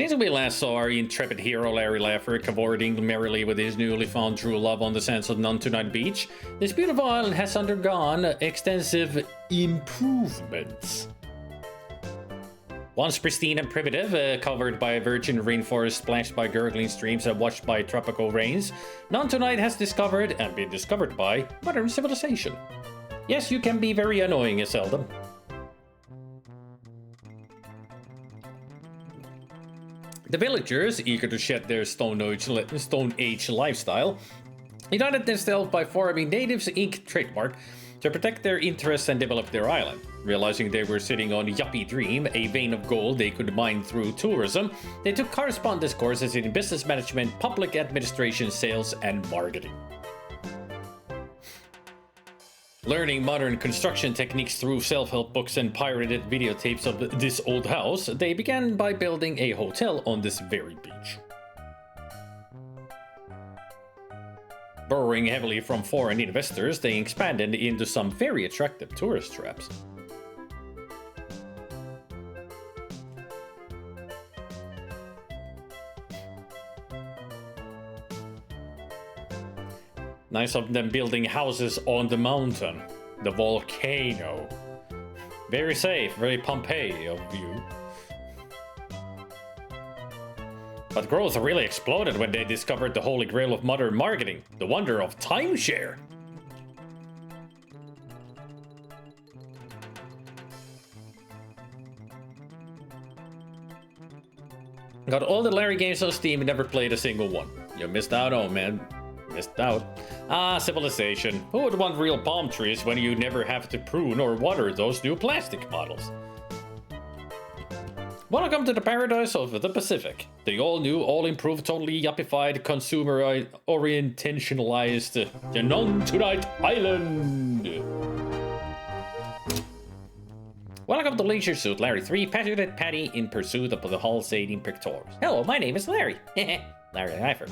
Since we last saw our intrepid hero Larry Laffer cavorting merrily with his newly found true love on the sands of None Tonight Beach, this beautiful island has undergone extensive improvements. Once pristine and primitive, covered by a virgin rainforest splashed by gurgling streams and washed by tropical rains, None Tonight has discovered and been discovered by modern civilization. Yes, you can be very annoying, Iselda. The villagers, eager to shed their Stone Age lifestyle, united themselves by forming Natives Inc. trademark to protect their interests and develop their island. Realizing they were sitting on Yuppie Dream, a vein of gold they could mine through tourism, they took correspondence courses in business management, public administration, sales, and marketing. Learning modern construction techniques through self-help books and pirated videotapes of this old house, they began by building a hotel on this very beach. Borrowing heavily from foreign investors, they expanded into some very attractive tourist traps. Nice of them building houses on the mountain, the volcano. Very safe, very Pompeii of you. But growth really exploded when they discovered the holy grail of modern marketing, the wonder of timeshare. Got all the Larry games on Steam and never played a single one. You missed out on, man. Missed out. Ah, civilization. Who would want real palm trees when you never have to prune or water those new plastic models? Welcome to the paradise of the Pacific. The all-new, all-improved, totally yuppified, consumer-orientationalized the None Tonight Island. Welcome to Leisure Suit Larry 3, passionate Patti in pursuit of the pulsating pectorals. Hello, my name is Larry. Larry Laffer.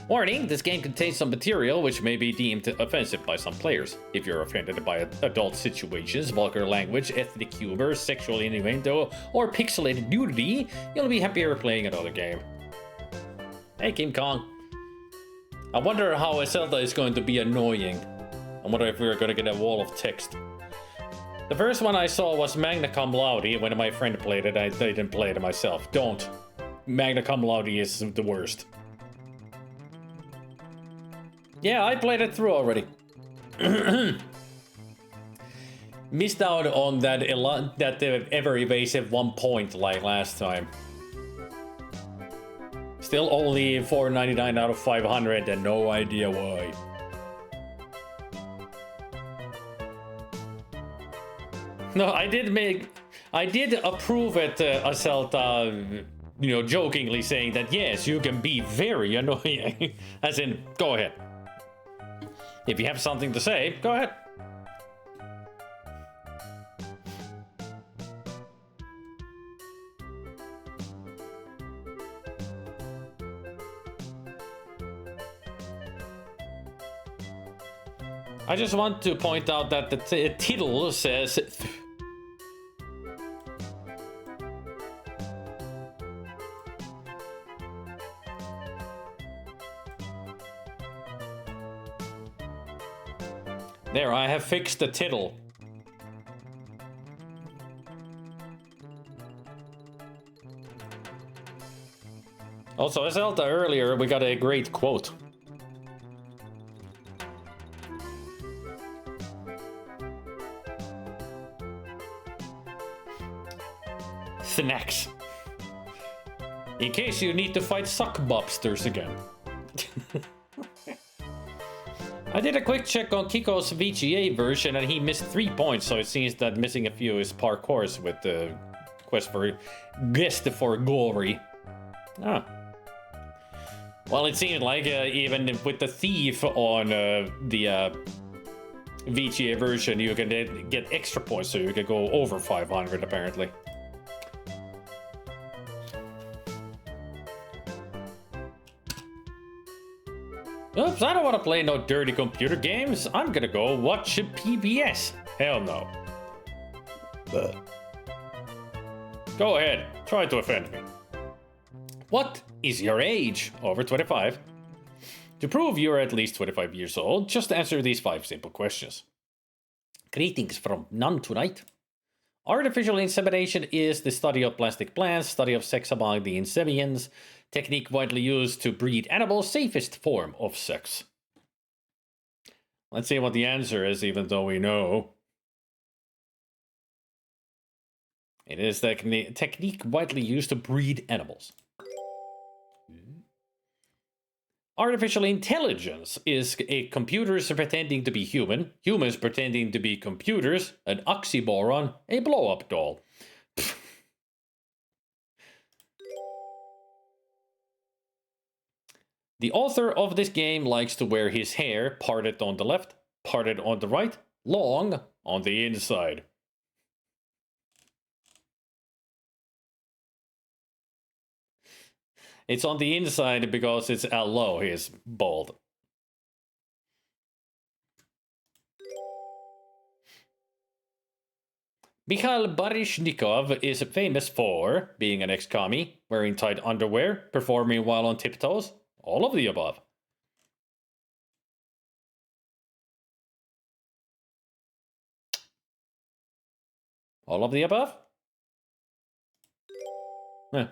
Warning, this game contains some material which may be deemed offensive by some players. If you're offended by adult situations, vulgar language, ethnic humor, sexual innuendo, or pixelated nudity, you'll be happier playing another game. Hey, King Kong. I wonder how Iselda is going to be annoying. I wonder if we're going to get a wall of text. The first one I saw was Magna Cum Laude. When my friend played it, I didn't play it myself. Don't. Magna Cum Laude is the worst. Yeah, I played it through already. Missed out on that ever evasive 1 point like last time. Still only 499 out of 500 and no idea why. No, I did approve it, Aselta, you know, jokingly saying that yes, you can be very annoying. As in, go ahead. If you have something to say, go ahead. I just want to point out that the title says there, I have fixed the title. Also, as Zelda earlier, we got a great quote. Snacks. In case you need to fight suck mobsters again. I did a quick check on Kiko's VGA version and he missed 3 points, so it seems that missing a few is par course with the quest for glory. Ah. Well, it seems like even with the thief on the VGA version, you can get extra points, so you can go over 500 apparently. Oops, I don't want to play no dirty computer games. I'm gonna go watch a PBS. Hell no. Go ahead, try to offend me. What is your age? Over 25. To prove you're at least 25 years old, just answer these 5 simple questions. Greetings from none tonight. Artificial insemination is the study of plastic plants, study of sex among the insemians, technique widely used to breed animals, safest form of sex. Let's see what the answer is, even though we know. It is the technique widely used to breed animals. Artificial intelligence is a computers pretending to be human, humans pretending to be computers, an oxymoron, a blow-up doll. The author of this game likes to wear his hair parted on the left, parted on the right, long on the inside. It's on the inside because it's low. He's bald. Mikhail Baryshnikov is famous for being an ex-commie, wearing tight underwear, performing while on tiptoes, all of the above. All of the above? Huh.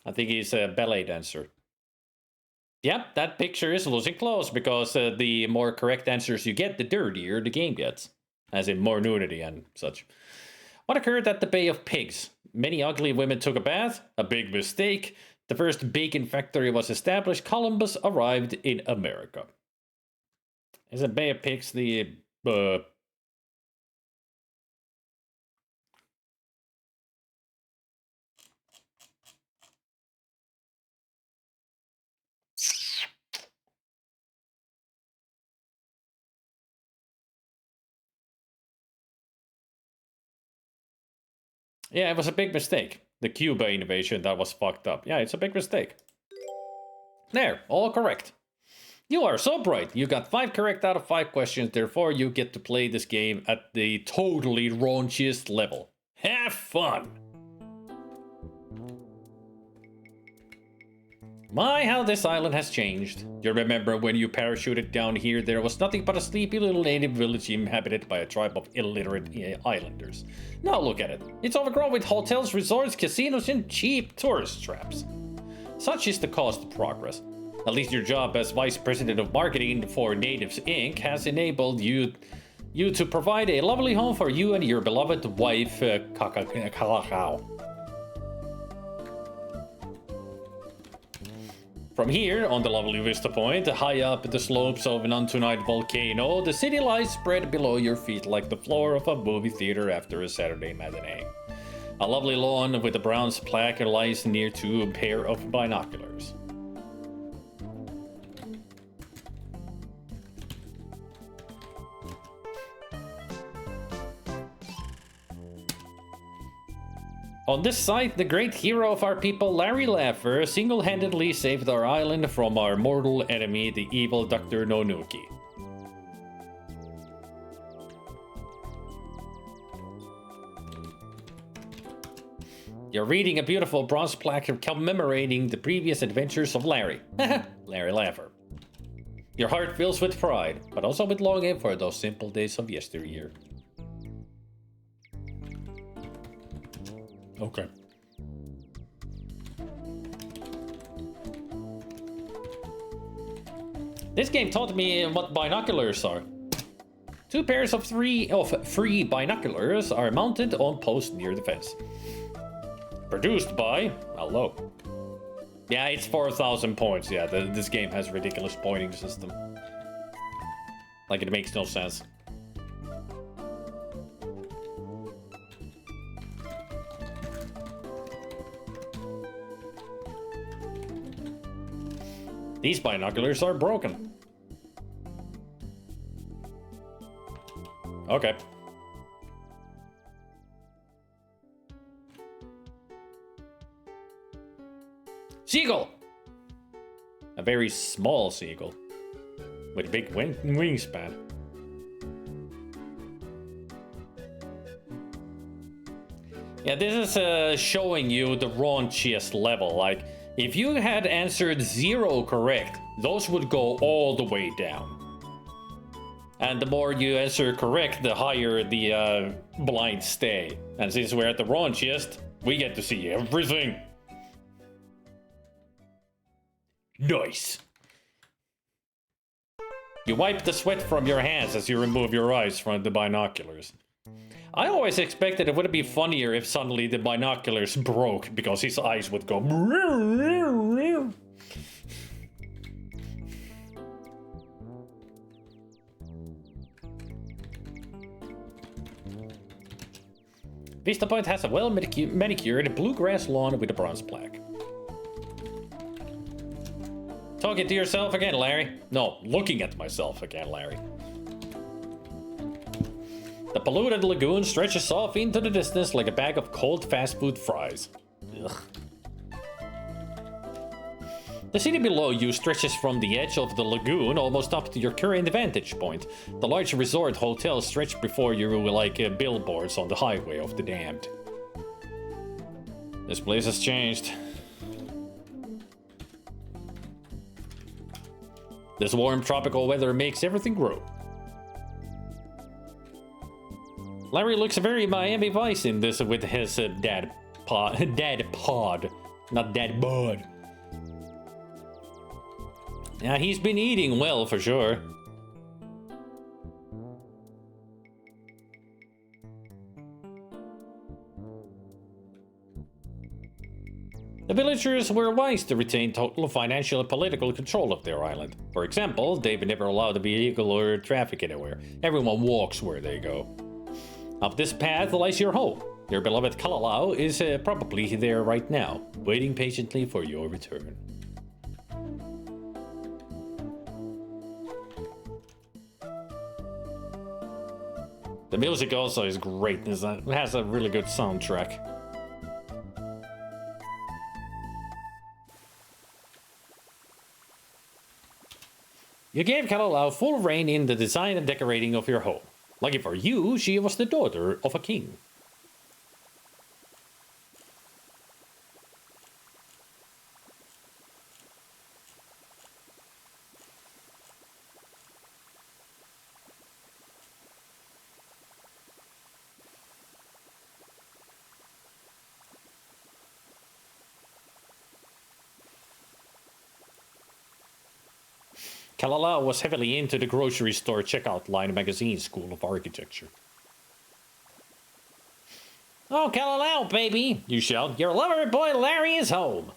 I think he's a ballet dancer. Yep, that picture is losing close because the more correct answers you get, the dirtier the game gets. As in more nudity and such. What occurred at the Bay of Pigs? Many ugly women took a bath. A big mistake. The first bacon factory was established. Columbus arrived in America. Is the Bay of Pigs the... Yeah, it was a big mistake. The Cuba invasion that was fucked up. Yeah, it's a big mistake. There, all correct. You are so bright. You got 5 correct out of 5 questions. Therefore, you get to play this game at the totally raunchiest level. Have fun! My, how this island has changed. You remember when you parachuted down here, there was nothing but a sleepy little native village inhabited by a tribe of illiterate islanders. Now look at it. It's overgrown with hotels, resorts, casinos, and cheap tourist traps. Such is the cost of progress. At least your job as Vice President of Marketing for Natives Inc. has enabled you to provide a lovely home for you and your beloved wife, Kakakao. From here, on the lovely vista point, high up the slopes of an untunite volcano, the city lies spread below your feet like the floor of a movie theater after a Saturday matinee. A lovely lawn with a bronze plaque lies near to a pair of binoculars. On this site, the great hero of our people, Larry Laffer, single-handedly saved our island from our mortal enemy, the evil Dr. Nonuki. You're reading a beautiful bronze plaque commemorating the previous adventures of Larry. Larry Laffer. Your heart fills with pride, but also with longing for those simple days of yesteryear. Okay. This game taught me what binoculars are. 2 pairs of free binoculars are mounted on posts near the fence. Produced by... hello. Yeah, it's 4,000 points. Yeah, this game has a ridiculous pointing system. Like, it makes no sense. These binoculars are broken. Okay. Seagull! A very small seagull. With a big wingspan. Yeah, this is showing you the raunchiest level. Like, if you had answered 0 correct, those would go all the way down. And the more you answer correct, the higher the blinds stay. And since we're at the raunchiest, we get to see everything. Nice. You wipe the sweat from your hands as you remove your eyes from the binoculars. I always expected it would be funnier if suddenly the binoculars broke because his eyes would go. Vista Point has a well manicured bluegrass lawn with a bronze plaque. Talking to yourself again, Larry? No, looking at myself again, Larry. The polluted lagoon stretches off into the distance like a bag of cold fast food fries. Ugh. The city below you stretches from the edge of the lagoon almost up to your current vantage point. The large resort hotels stretch before you like billboards on the highway of the damned. This place has changed. This warm tropical weather makes everything grow. Larry looks very Miami Vice in this with his dad pod, not dad bod. Yeah, he's been eating well for sure. The villagers were wise to retain total financial and political control of their island. For example, they've never allowed a vehicle or traffic anywhere. Everyone walks where they go. Up this path lies your home. Your beloved Kalalau is probably there right now, waiting patiently for your return. The music also is great. It has a really good soundtrack. You gave Kalalau full reign in the design and decorating of your home. Lucky for you, she was the daughter of a king. Kalalau was heavily into the grocery store checkout line magazine School of Architecture. Oh, Kalalau, baby, you shout. Your lover boy Larry is home.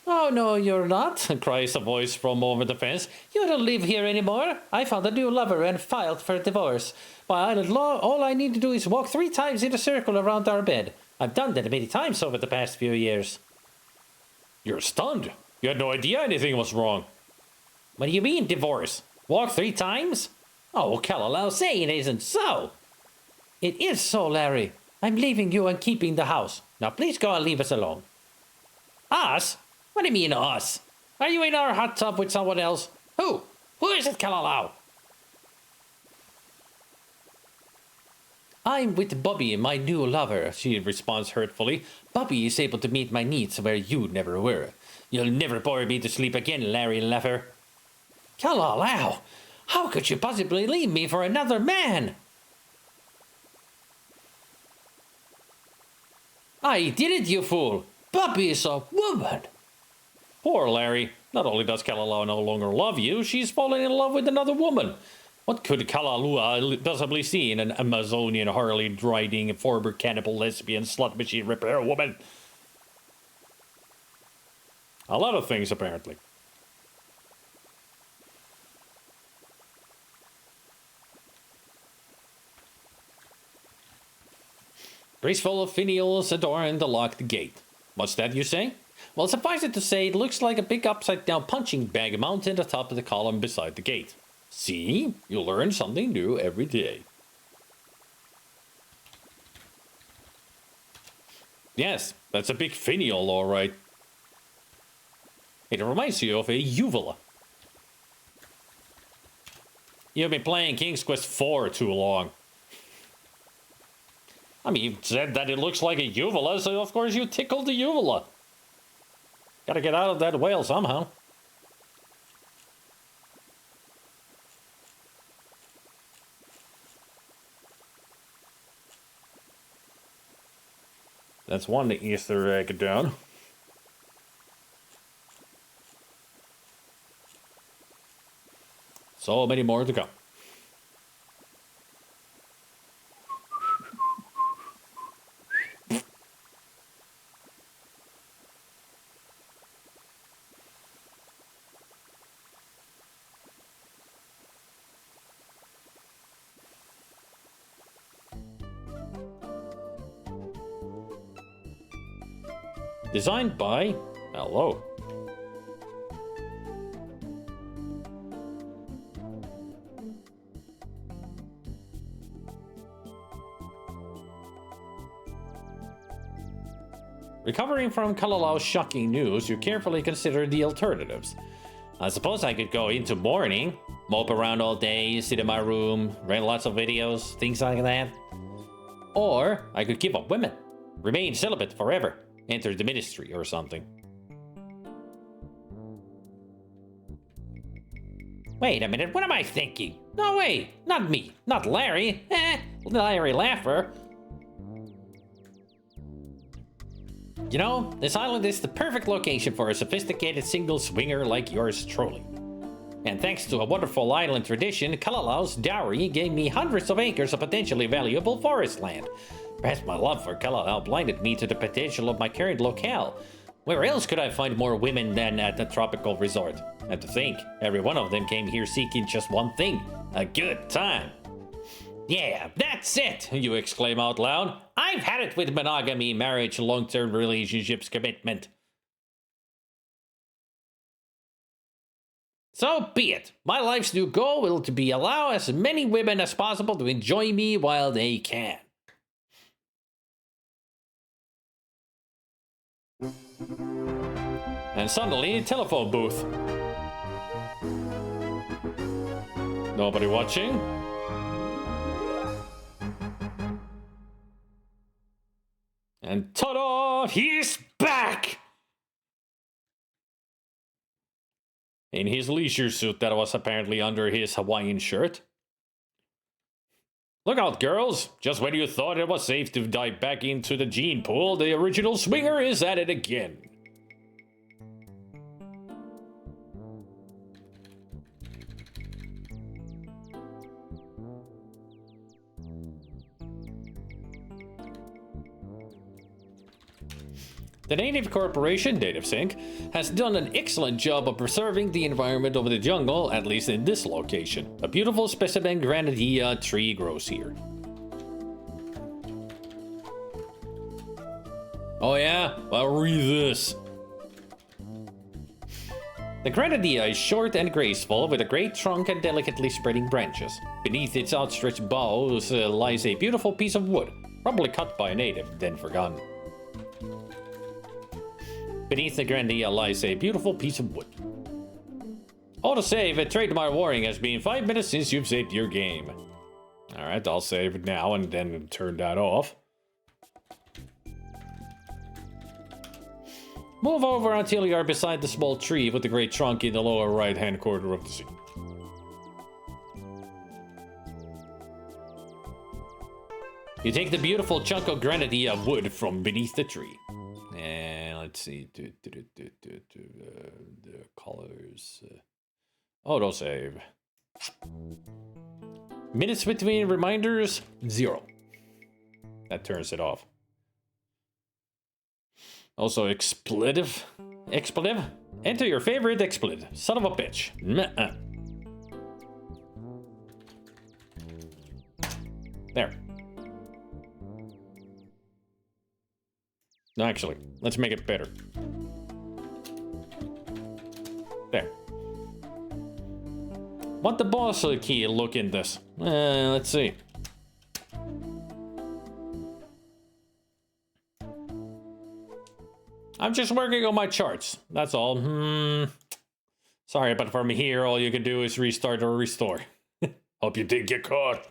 Oh, no, you're not, cries a voice from over the fence. You don't live here anymore. I found a new lover and filed for divorce. By island law, all I need to do is walk 3 times in a circle around our bed. I've done that many times over the past few years. You're stunned. You had no idea anything was wrong. What do you mean, divorce? Walk 3 times? Oh, Kalalau, say it isn't so. It is so, Larry. I'm leaving you and keeping the house. Now please go and leave us alone. Us? What do you mean, us? Are you in our hot tub with someone else? Who? Who is it, Kalalau? I'm with Bobby, my new lover, she responds hurtfully. Bobby is able to meet my needs where you never were. You'll never bore me to sleep again, Larry Laffer. Kalalau, how could you possibly leave me for another man? I did it, you fool. Bobby is a woman. Poor Larry. Not only does Kalalau no longer love you, she's fallen in love with another woman. What could Kalalau possibly see in an Amazonian Harley-riding, former cannibal, lesbian, slut machine repair woman? A lot of things, apparently. Graceful finials adorn the locked gate. What's that you say? Well, suffice it to say, it looks like a big upside-down punching bag mounted atop of the column beside the gate. See? You learn something new every day. Yes, that's a big finial, all right. It reminds you of a uvula. You've been playing King's Quest 4 too long. I mean, you said that it looks like a uvula, so of course you tickled the uvula. Gotta get out of that whale somehow. That's one Easter egg down. So many more to come. Designed by... Hello. Recovering from Kalalau's shocking news, you carefully consider the alternatives. I suppose I could go into mourning, mope around all day, sit in my room, rent lots of videos, things like that. Or I could give up women, remain celibate forever, enter the ministry or something. Wait a minute, what am I thinking? No way, not me, not Larry. Larry Laffer. You know, this island is the perfect location for a sophisticated single swinger like yours truly. And thanks to a wonderful island tradition, Kalalau's dowry gave me hundreds of acres of potentially valuable forest land. Perhaps my love for Kalalau blinded me to the potential of my current locale. Where else could I find more women than at the tropical resort? And to think, every one of them came here seeking just one thing, a good time. Yeah, that's it, you exclaim out loud. I've had it with monogamy, marriage, long-term relationships, commitment. So be it. My life's new goal will to be allow as many women as possible to enjoy me while they can. And suddenly, telephone booth. Nobody watching? And ta-da! He's back! In his leisure suit that was apparently under his Hawaiian shirt. Look out, girls! Just when you thought it was safe to dive back into the gene pool, the original swinger is at it again. The native corporation, Native Sync, has done an excellent job of preserving the environment of the jungle, at least in this location. A beautiful specimen granadilla tree grows here. Oh yeah? Well, read this. The granadilla is short and graceful, with a great trunk and delicately spreading branches. Beneath its outstretched boughs lies a beautiful piece of wood, probably cut by a native, then forgotten. Beneath the granadilla lies a beautiful piece of wood. Autosave at trademark warning has been 5 minutes since you've saved your game. Alright, I'll save it now and then turn that off. Move over until you are beside the small tree with the great trunk in the lower right-hand corner of the scene. You take the beautiful chunk of granadilla wood from beneath the tree. And let's see. The colors. Autosave. Minutes between reminders, 0. That turns it off. Also, expletive. Expletive? Enter your favorite expletive. Son of a bitch. Nuh-uh. There. No, actually, let's make it better. There. Want the boss key look in this? Let's see. I'm just working on my charts. That's all. Sorry, but from here, all you can do is restart or restore. Hope you didn't get caught.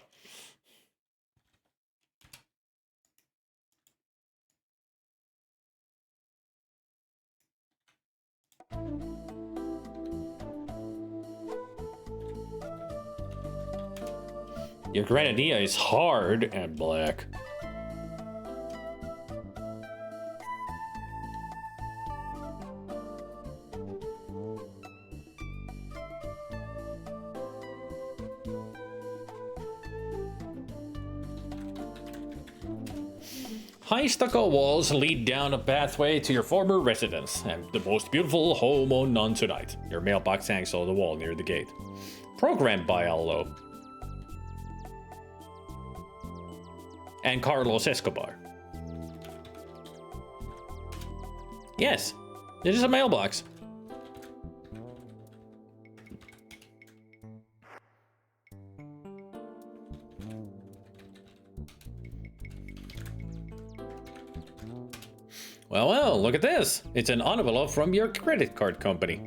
Your grenadilla is hard and black. High stucco walls lead down a pathway to your former residence, and the most beautiful home on none tonight. Your mailbox hangs on the wall near the gate. Programmed by Allo. And Carlos Escobar. Yes, it is a mailbox. Well, look at this. It's an envelope from your credit card company.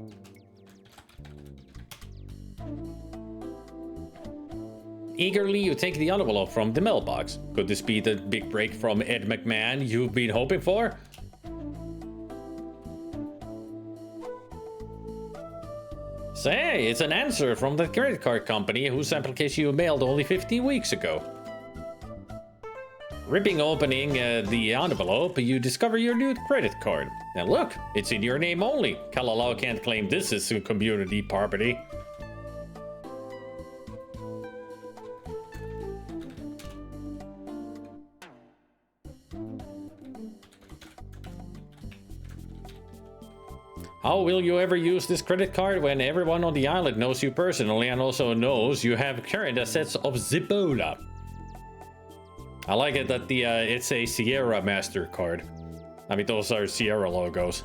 Eagerly, you take the envelope from the mailbox. Could this be the big break from Ed McMahon you've been hoping for? Say, it's an answer from the credit card company whose application you mailed only 15 weeks ago. Ripping opening the envelope, you discover your new credit card. And look, it's in your name only. Kalalau can't claim this is community property. How will you ever use this credit card when everyone on the island knows you personally and also knows you have current assets of Zibola? I like it that it's a Sierra MasterCard. I mean, those are Sierra logos.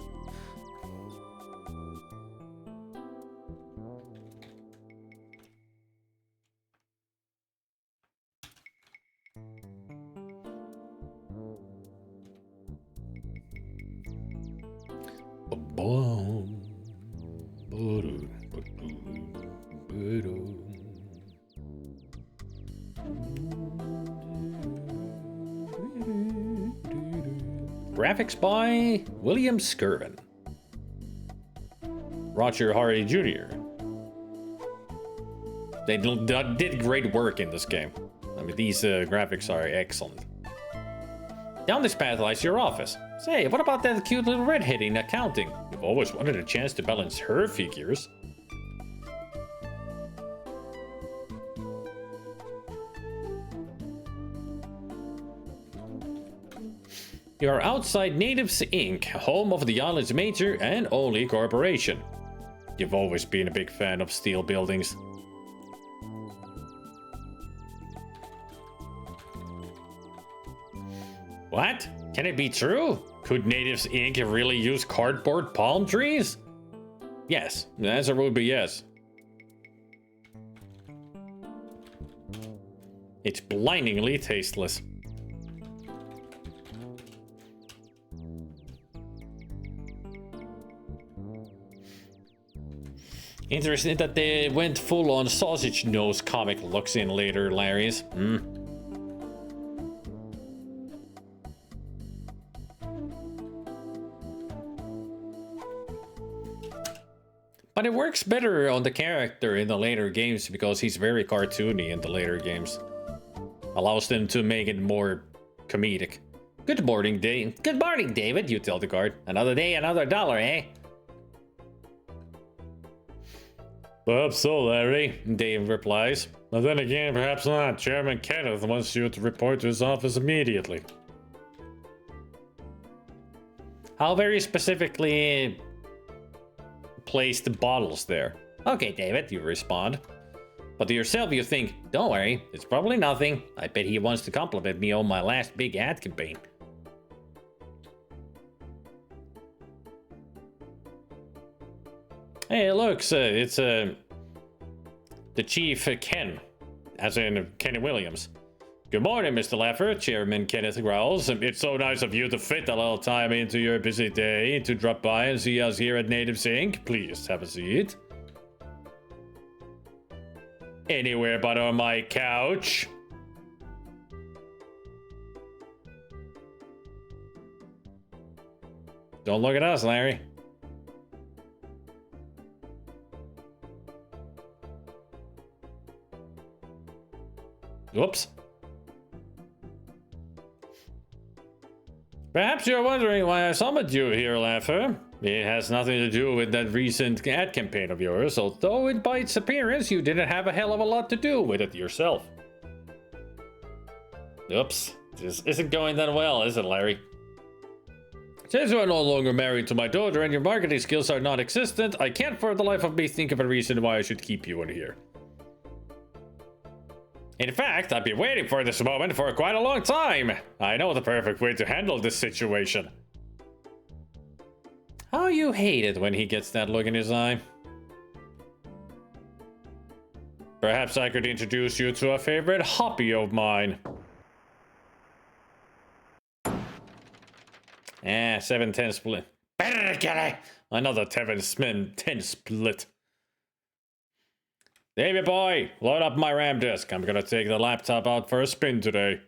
Graphics by William Skirvin. Roger Hardy Jr. They did great work in this game. I mean, these graphics are excellent. Down this path lies your office. Say, what about that cute little redhead in accounting? You've always wanted a chance to balance her figures. You are outside Natives Inc., home of the island's major and only corporation. You've always been a big fan of steel buildings. What? Can it be true? Could Natives Inc. really use cardboard palm trees? Yes, the answer would be yes. It's blindingly tasteless. Interesting that they went full on sausage nose comic looks in later, Larry's. But it works better on the character in the later games because he's very cartoony in the later games. Allows them to make it more comedic. Good morning, Dave. Good morning, David, you tell the guard. Another day, another dollar, eh? Perhaps so, Larry, Dave replies. But then again, perhaps not. Chairman Kenneth wants you to report to his office immediately. How very specifically place the bottles there? Okay, David, you respond. But to yourself, you think, don't worry, it's probably nothing. I bet he wants to compliment me on my last big ad campaign. Hey, look, it's the Chief Ken, as in Kenny Williams. Good morning, Mr. Laffer, Chairman Kenneth growls. It's so nice of you to fit a little time into your busy day to drop by and see us here at Natives Inc. Please have a seat. Anywhere but on my couch. Don't look at us, Larry. Whoops. Perhaps you're wondering why I summoned you here, Laffer. It has nothing to do with that recent ad campaign of yours, although by its appearance you didn't have a hell of a lot to do with it yourself. Oops, this isn't going that well, is it, Larry? Since you are no longer married to my daughter and your marketing skills are non-existent, I can't for the life of me think of a reason why I should keep you in here. In fact, I've been waiting for this moment for quite a long time. I know the perfect way to handle this situation. How you hate it when he gets that look in his eye. Perhaps I could introduce you to a favorite hobby of mine. 7-10 split. Another 10 split. Davey boy, load up my RAM disk. I'm gonna take the laptop out for a spin today.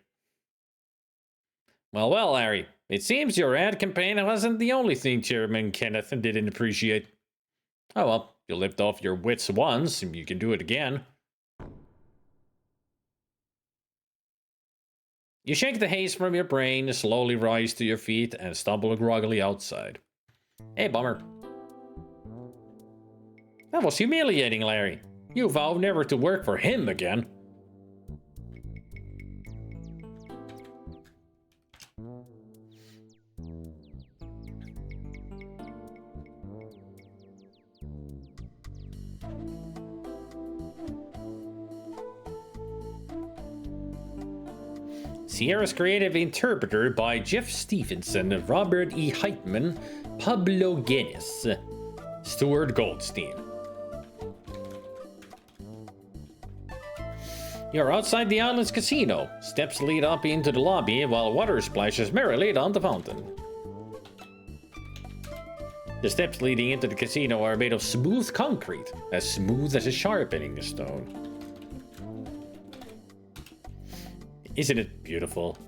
Well, Larry. It seems your ad campaign wasn't the only thing Chairman Kenneth didn't appreciate. Oh well, you lived off your wits once, and you can do it again. You shake the haze from your brain, slowly rise to your feet, and stumble groggily outside. Hey, bummer. That was humiliating, Larry. You vow never to work for him again. Sierra's creative interpreter by Jeff Stevenson, Robert E. Heitman, Pablo Guinness, Stuart Goldstein. You're outside the island's casino. Steps lead up into the lobby while water splashes merrily down the fountain. The steps leading into the casino are made of smooth concrete, as smooth as a sharpening stone. Isn't it beautiful?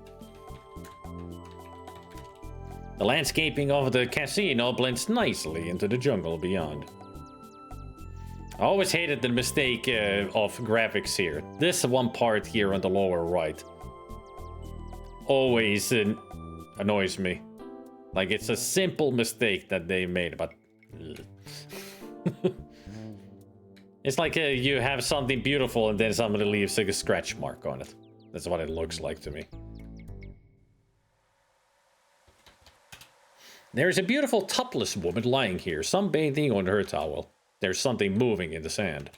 The landscaping of the casino blends nicely into the jungle beyond. I always hated the mistake of graphics here. This one part here on the lower right always annoys me. Like, it's a simple mistake that they made, but... It's like you have something beautiful and then somebody leaves like a scratch mark on it. That's what it looks like to me. There's a beautiful topless woman lying here, sunbathing on her towel. There's something moving in the sand.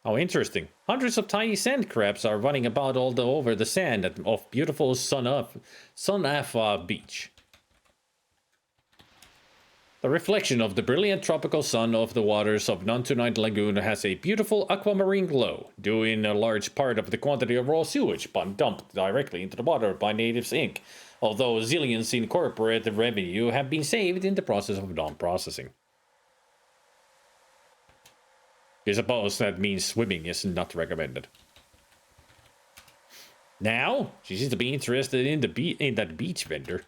Oh, interesting. Hundreds of tiny sand crabs are running about all over the sand of beautiful Sun-Afa beach. The reflection of the brilliant tropical sun of the waters of Nantunite Lagoon has a beautiful aquamarine glow, due in a large part of the quantity of raw sewage dumped directly into the water by Natives Inc., although zillions in corporate revenue have been saved in the process of non-processing. I suppose that means swimming is not recommended. Now, she seems to be interested in that beach vendor.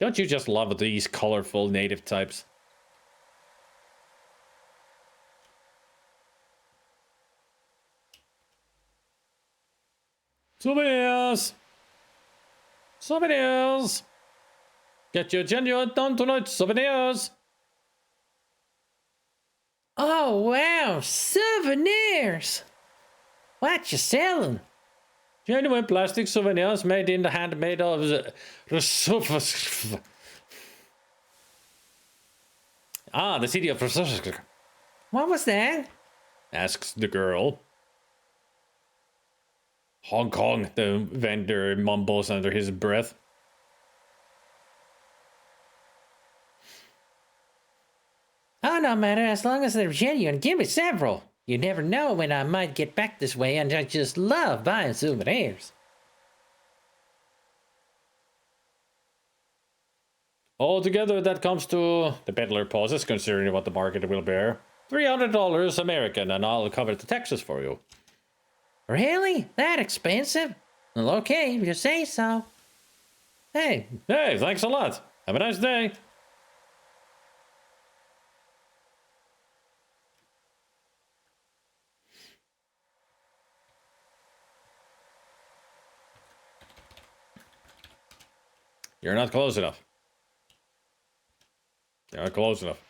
Don't you just love these colorful native types? Souvenirs! Souvenirs! Get your genuine done tonight, souvenirs! Oh, wow, souvenirs! What you selling? Genuine plastic souvenirs made in the handmade of the city of... What was that? Asks the girl. Hong Kong, the vendor mumbles under his breath. Oh, no matter, as long as they're genuine, give me several. You never know when I might get back this way, and I just love buying souvenirs. Altogether, that comes to... The peddler pauses, considering what the market will bear. $300 American, and I'll cover the taxes for you. Really? That expensive? Well, okay, if you say so. Hey, thanks a lot. Have a nice day. You're not close enough. You're not close enough.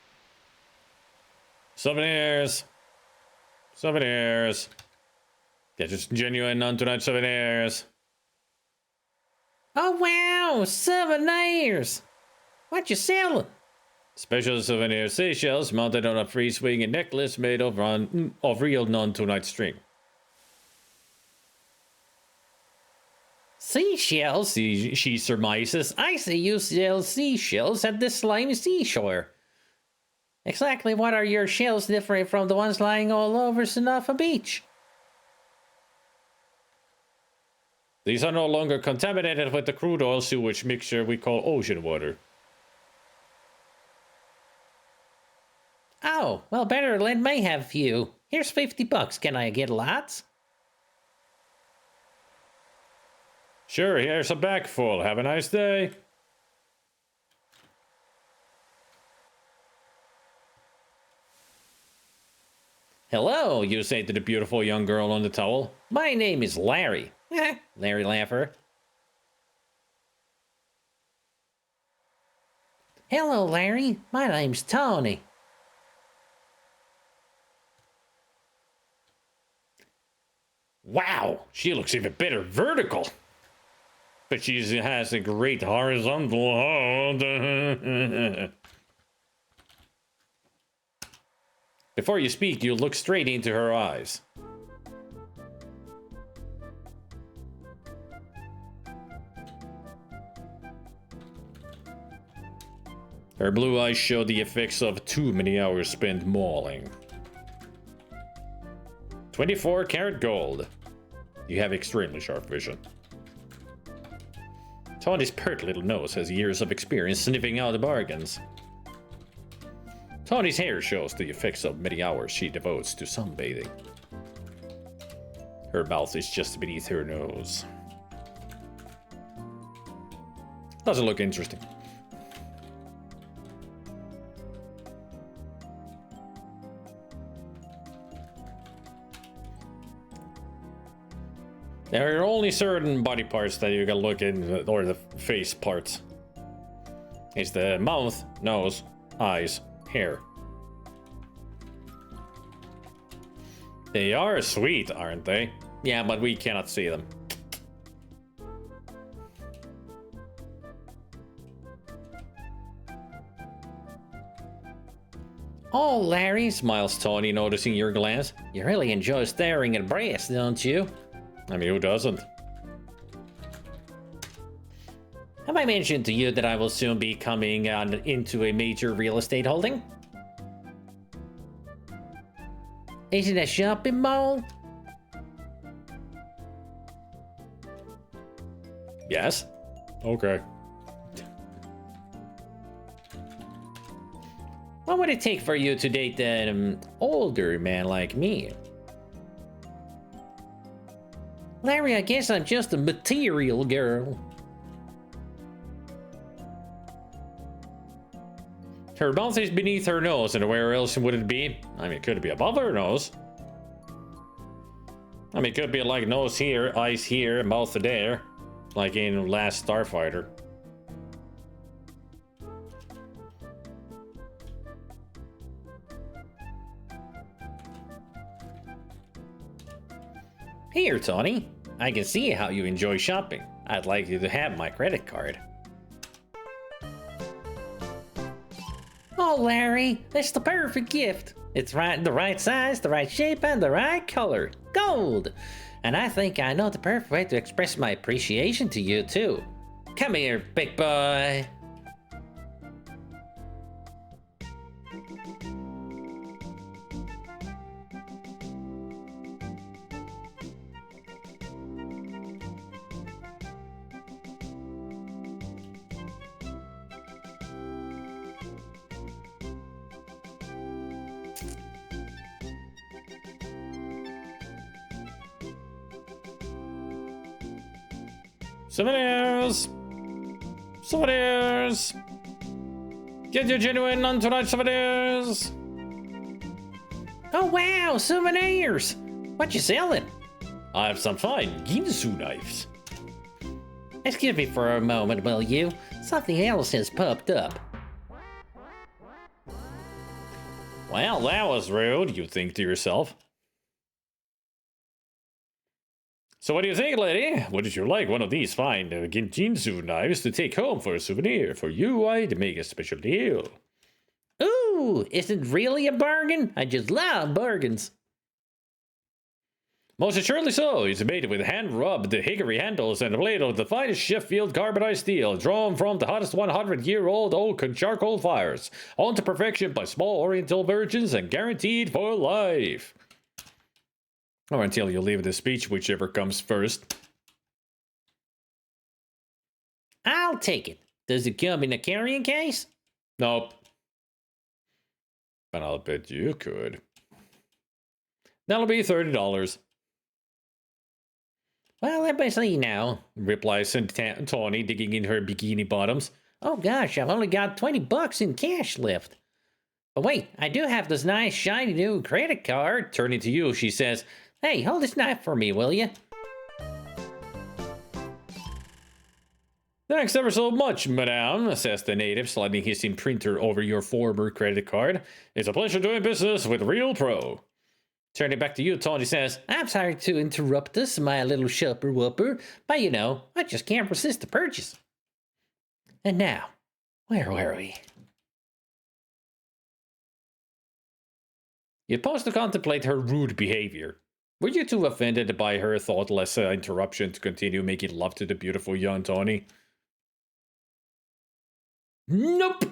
Souvenirs. Souvenirs. Get just genuine non-tonight souvenirs. Oh wow, souvenirs! What you selling? Special souvenir seashells mounted on a free-swinging necklace made of real non-tonight string. Seashells, she surmises. I see you sell seashells at the slimy seashore. Exactly what are your shells different from the ones lying all over Sanafa Beach? These are no longer contaminated with the crude oil sewage mixture we call ocean water. Oh, well, better lend me have a few. Here's $50. Can I get lots? Sure, here's a bag full. Have a nice day. Hello, you say to the beautiful young girl on the towel. My name is Larry. Larry Laffer. Hello, Larry. My name's Tony. Wow, she looks even better vertical. But she has a great horizontal hold. Before you speak, you look straight into her eyes. Her blue eyes show the effects of too many hours spent mauling. 24 karat gold. You have extremely sharp vision. Tony's pert little nose has years of experience sniffing out the bargains. Tony's hair shows the effects of many hours she devotes to sunbathing. Her mouth is just beneath her nose. Doesn't look interesting. There are only certain body parts that you can look in, or the face parts. It's the mouth, nose, eyes, hair. They are sweet, aren't they? Yeah, but we cannot see them. Oh, Larry, smiles Tony, noticing your glance. You really enjoy staring at breasts, don't you? I mean, who doesn't? Have I mentioned to you that I will soon be coming into a major real estate holding? Is it a shopping mall? Yes. Okay. What would it take for you to date an older man like me? Larry, I guess I'm just a material girl. Her mouth is beneath her nose, and where else would it be? I mean, could it be above her nose? I mean, it could be like nose here, eyes here, mouth there. Like in Last Starfighter. Here, Tony. I can see how you enjoy shopping. I'd like you to have my credit card. Oh, Larry, that's the perfect gift. It's the right size, the right shape, and the right color. Gold! And I think I know the perfect way to express my appreciation to you, too. Come here, big boy. Souvenirs! Souvenirs! Get your genuine non-tonight souvenirs! Oh wow, souvenirs! What you selling? I have some fine Ginsu knives. Excuse me for a moment, will you? Something else has popped up. Well, that was rude, you think to yourself. So what do you think, lady? Would you like one of these fine Ginsu knives to take home for a souvenir? For you, I'd make a special deal. Ooh, isn't really a bargain? I just love bargains. Most assuredly so. It's made with hand-rubbed hickory handles and a blade of the finest Sheffield carbonized steel, drawn from the hottest 100-year-old oak and charcoal fires, honed to perfection by small Oriental virgins and guaranteed for life. Or until you leave the speech, whichever comes first. I'll take it. Does it come in a carrying case? Nope. But I'll bet you could. That'll be $30. Well, let me see now, replies Tawny, digging in her bikini bottoms. Oh gosh, I've only got $20 in cash left. But wait, I do have this nice shiny new credit card. Turning to you, she says, hey, hold this knife for me, will you? Thanks ever so much, madame, says the native, sliding his imprinter over your former credit card. It's a pleasure doing business with Real Pro. Turning back to you, Tony says, I'm sorry to interrupt us, my little shopper whooper, but you know, I just can't resist the purchase. And now, where were we? You pause to contemplate her rude behavior. Were you too offended by her thoughtless interruption to continue making love to the beautiful young Tony? Nope!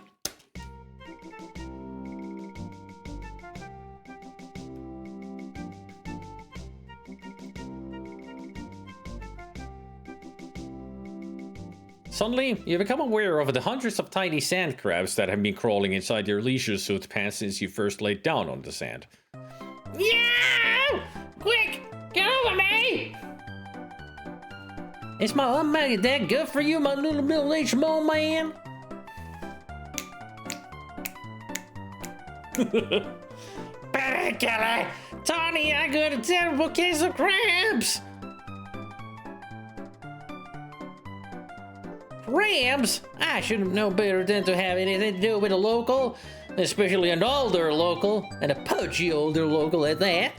Suddenly, you become aware of the hundreds of tiny sand crabs that have been crawling inside your leisure suit pants since you first laid down on the sand. Yeah! Quick! Get over me! Is my almighty that good for you, my little middle-aged mole man? Painkiller! Tony, I got a terrible case of crabs! Crabs? I should have known better than to have anything to do with a local, especially an older local, and a pudgy older local at that.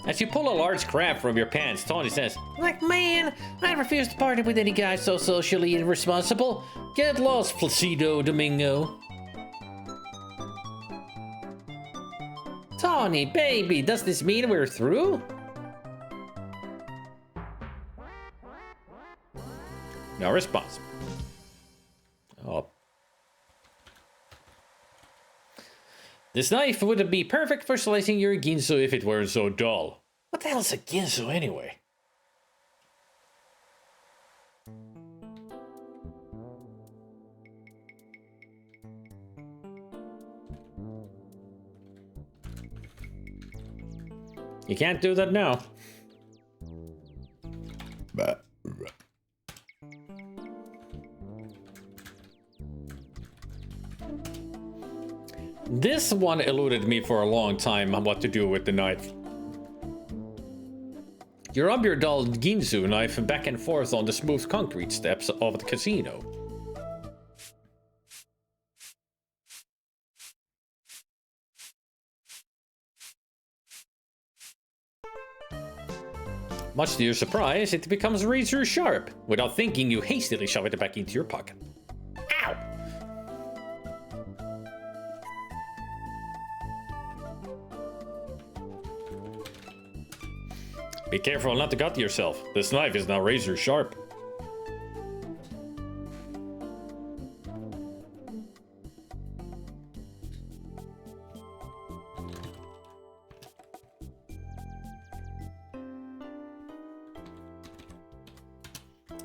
As you pull a large crab from your pants, Tony says, like, man, I refuse to party with any guy so socially irresponsible. Get lost, Placido Domingo. Tony, baby, does this mean we're through? No response. Oh. This knife would be perfect for slicing your ginsu if it weren't so dull. What the hell is a ginsu anyway? You can't do that now. This one eluded me for a long time on what to do with the knife. You rub your dull ginsu knife back and forth on the smooth concrete steps of the casino. Much to your surprise, it becomes razor sharp. Without thinking, you hastily shove it back into your pocket. Ow! Be careful not to cut yourself. This knife is now razor sharp.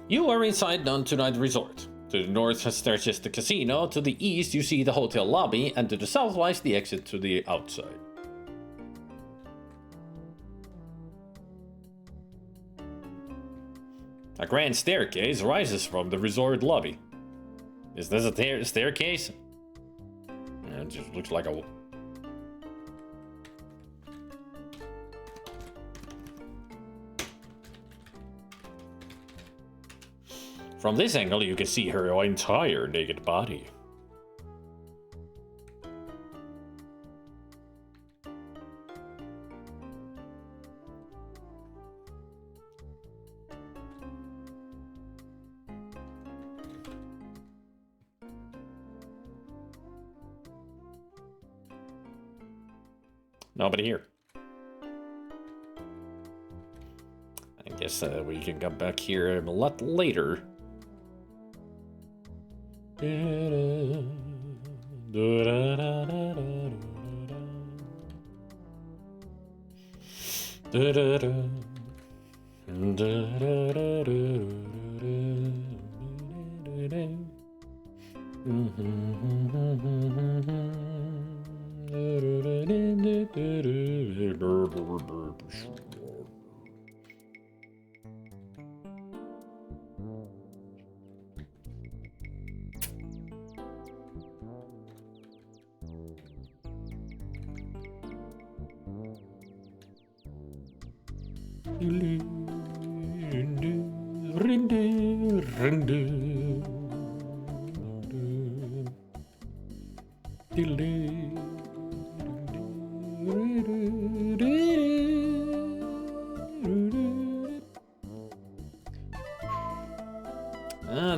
You are inside None Tonight Resort. To the north stretches the casino, to the east you see the hotel lobby, and to the south lies the exit to the outside. A grand staircase rises from the resort lobby. Is this a staircase? It just looks like a... From this angle, you can see her entire naked body. Nobody here. I guess we can come back here a lot later.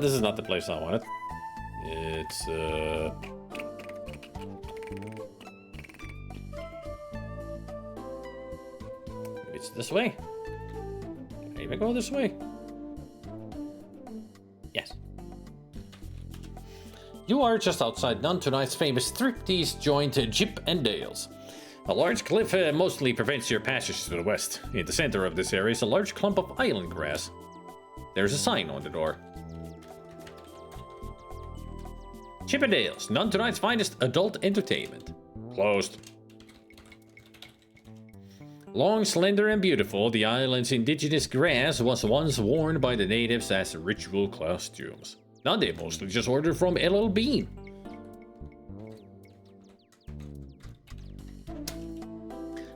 This is not the place I wanted. It's maybe it's this way. Can I even go this way? Yes. You are just outside None Tonight's famous striptease joint, Jip and Dale's. A large cliff mostly prevents your passage to the west. In the center of this area is a large clump of island grass. There's a sign on the door. Chip and Dale's, None Tonight's finest adult entertainment. Closed. Long, slender, and beautiful, the island's indigenous grass was once worn by the natives as ritual costumes. Now they mostly just order from LL Bean.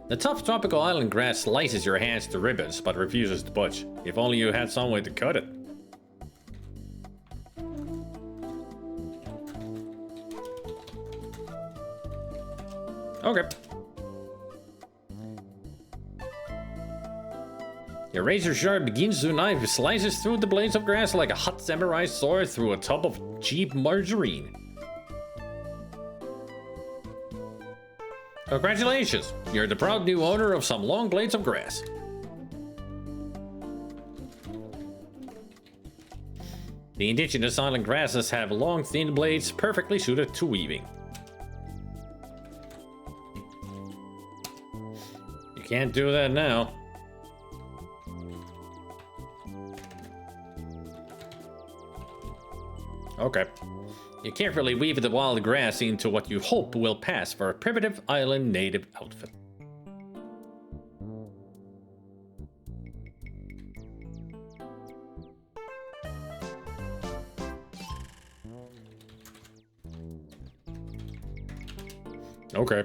The tough tropical island grass slices your hands to ribbons, but refuses to budge. If only you had some way to cut it. Okay. Your razor-sharp Ginsu knife slices through the blades of grass like a hot samurai sword through a tub of cheap margarine. Congratulations! You're the proud new owner of some long blades of grass. The indigenous island grasses have long, thin blades perfectly suited to weaving. You can't do that now. Okay. You carefully weave the wild grass into what you hope will pass for a primitive island native outfit. Okay.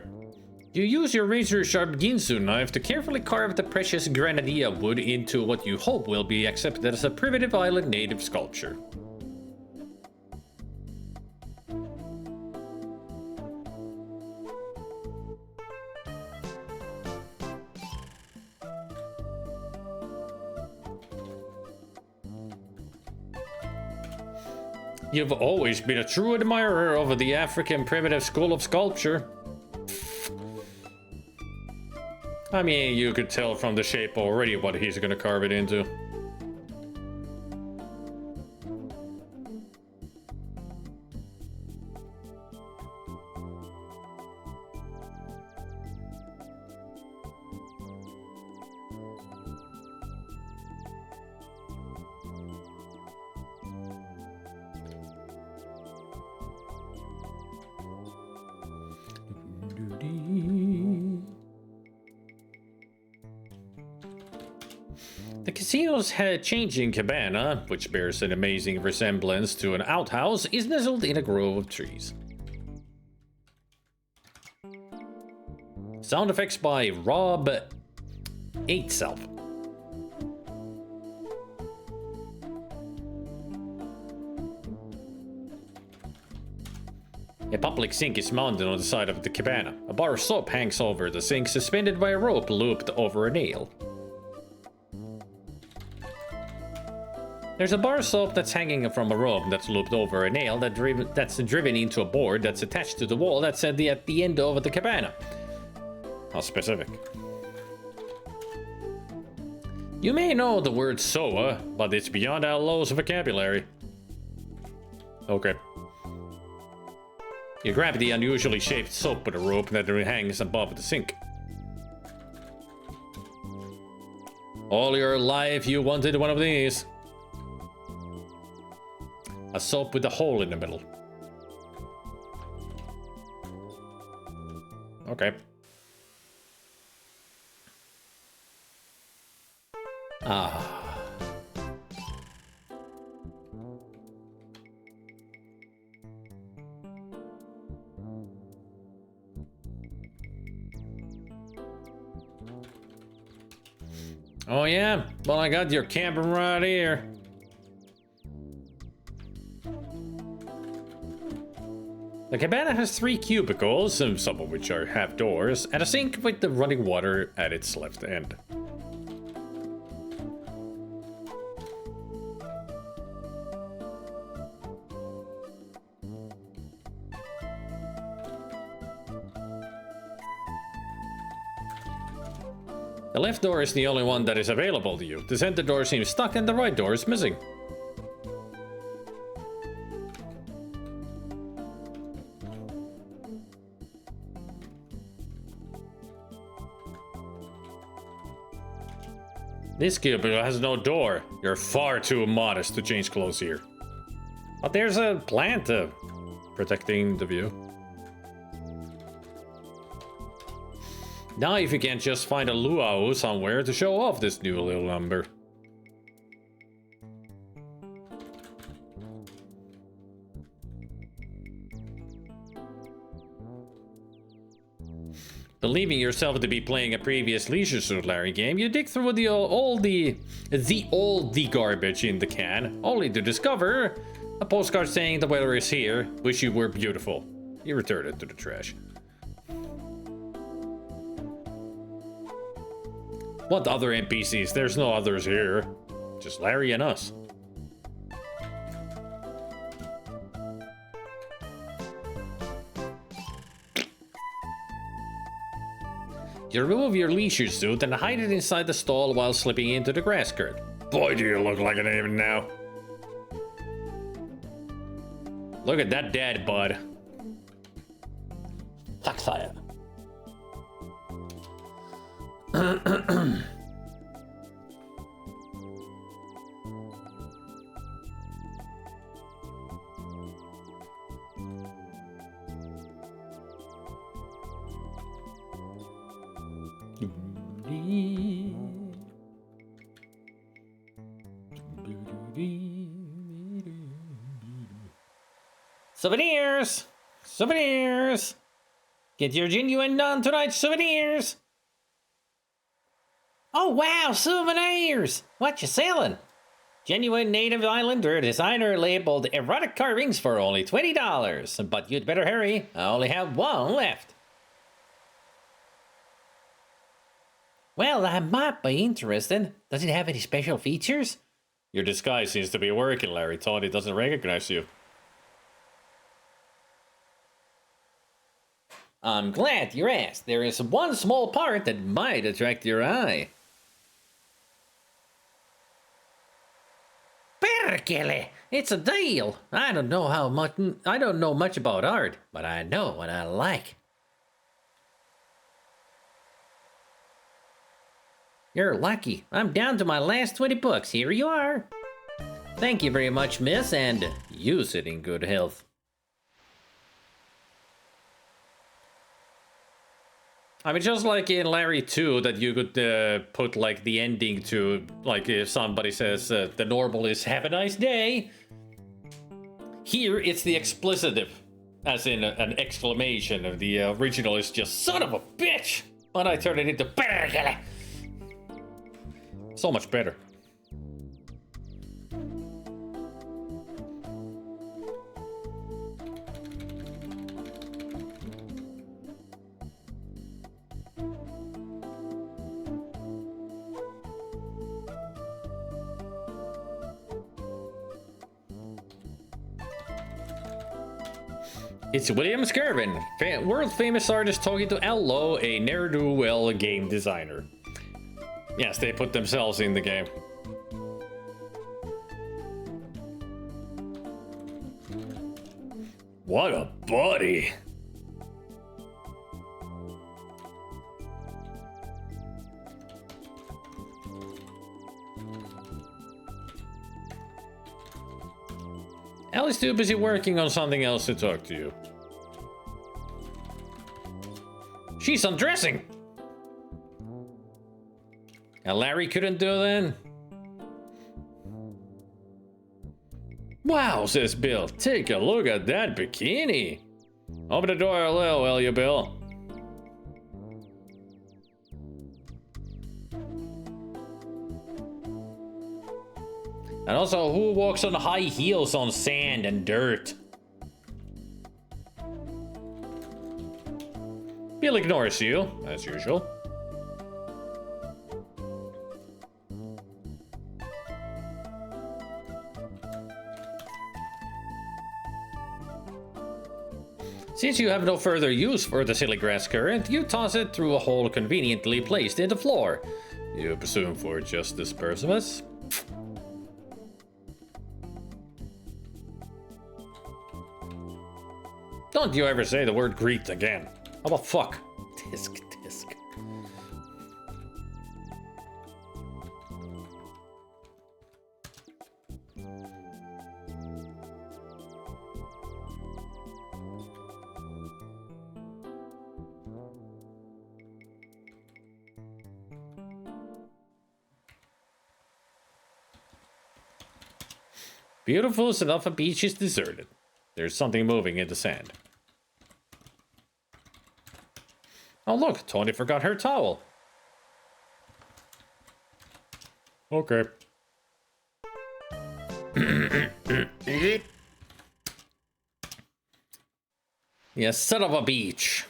You use your razor-sharp Ginsu knife to carefully carve the precious granadilla wood into what you hope will be accepted as a primitive island native sculpture. You've always been a true admirer of the African primitive school of sculpture. I mean, you could tell from the shape already what he's gonna carve it into. The casino's changing cabana, which bears an amazing resemblance to an outhouse, is nestled in a grove of trees. Sound effects by Rob 8self. A public sink is mounted on the side of the cabana. A bar of soap hangs over the sink, suspended by a rope looped over a nail. There's a bar of soap that's hanging from a rope that's looped over a nail that's driven into a board that's attached to the wall that's at the end of the cabana. How specific. You may know the word SOA, but it's beyond our Lowe's vocabulary. Okay. You grab the unusually shaped soap with a rope that hangs above the sink. All your life you wanted one of these. A soap with a hole in the middle. Okay. Ah. Oh yeah? Well, I got your camper right here. The cabana has 3 cubicles, some of which have doors, and a sink with the running water at its left end. The left door is the only one that is available to you. The center door seems stuck and the right door is missing. This cubicle has no door. You're far too modest to change clothes here. But there's a plant protecting the view. Now if you can't just find a luau somewhere to show off this new little number. Believing yourself to be playing a previous Leisure Suit Larry game, you dig through the garbage in the can, only to discover a postcard saying the weather is here, wish you were beautiful. You return it to the trash. What other NPCs? There's no others here. Just Larry and us. You remove your leisure suit and hide it inside the stall while slipping into the grass skirt. Boy, do you look like an even now. Look at that dad, bud. Tack saya. Souvenirs! Souvenirs! Get your genuine done tonight, souvenirs! Oh wow, souvenirs! What you selling? Genuine native islander designer labeled erotic carvings for only $20. But you'd better hurry, I only have one left. Well, I might be interested. Does it have any special features? Your disguise seems to be working, Larry. Tony doesn't recognize you. I'm glad you asked. There is one small part that might attract your eye. Perkele! It's a deal. I don't know much about art, but I know what I like. You're lucky. I'm down to my last 20 bucks. Here you are. Thank you very much, miss, and use it in good health. I mean, just like in Larry 2, that you could put, like, the ending to, like, if somebody says, the normal is have a nice day. Here, it's the explicitive, as in an exclamation. The original is just, son of a bitch! But I turn it into, Bergele! So much better. It's William Skirvin, world famous artist talking to Ello, a ne'er-do-well game designer. Yes, they put themselves in the game. What a buddy. Ellie's too busy working on something else to talk to you. She's undressing! And Larry couldn't do that? Wow, says Bill. Take a look at that bikini. Open the door a little, will you, Bill? And also, who walks on high heels on sand and dirt? Bill ignores you, as usual. Since you have no further use for the silly grass current, you toss it through a hole conveniently placed in the floor. You presume for justice purposes. Don't you ever say the word Greek again. How about fuck? Tisk, tisk. Beautiful Laffer beach is deserted. There's something moving in the sand. Oh look, Tony forgot her towel. Okay. Yeah, son of a beach.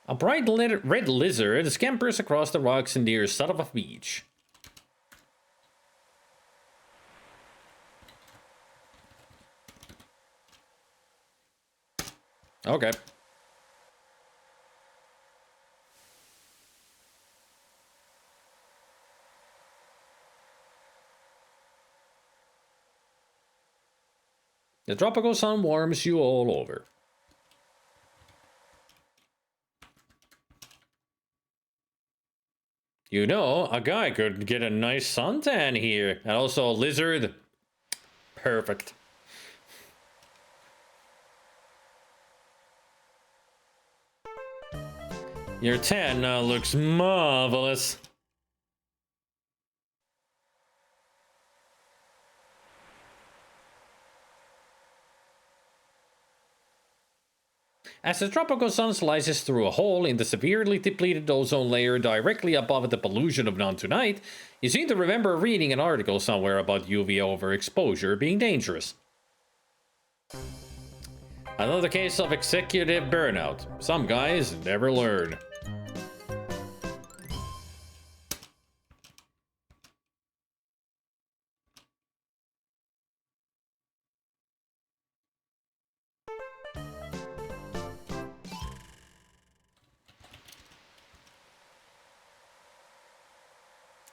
A bright red lizard scampers across the rocks near son of a beach. Okay. The tropical sun warms you all over. You know, a guy could get a nice suntan here. And also a lizard. Perfect. Your tan now looks marvelous. As the tropical sun slices through a hole in the severely depleted ozone layer directly above the pollution of none tonight, you seem to remember reading an article somewhere about UV overexposure being dangerous. Another case of executive burnout. Some guys never learn.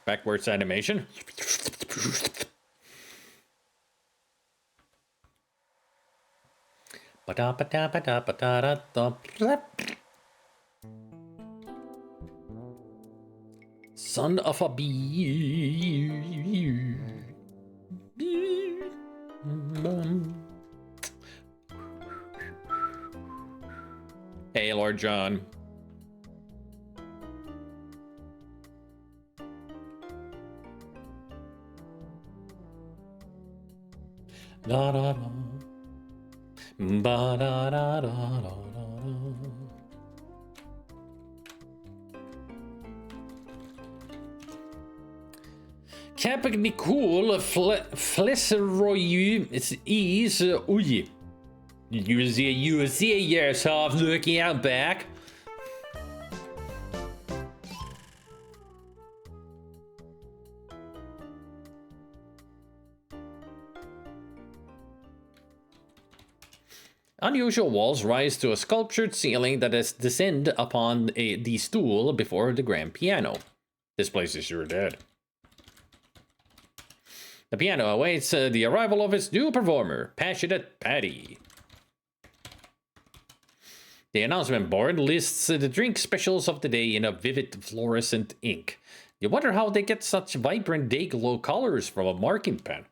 Backwards animation. Son of a bee. Hey, Lord John. Da da da. Ba da da da da da. Captain Nicole Flesseroy is oj. You see yourself looking out back. Unusual walls rise to a sculptured ceiling that has descend upon the stool before the grand piano. This place is sure dead. The piano awaits the arrival of its new performer, Passionate Patti. The announcement board lists the drink specials of the day in a vivid fluorescent ink. You wonder how they get such vibrant day-glow colors from a marking pen.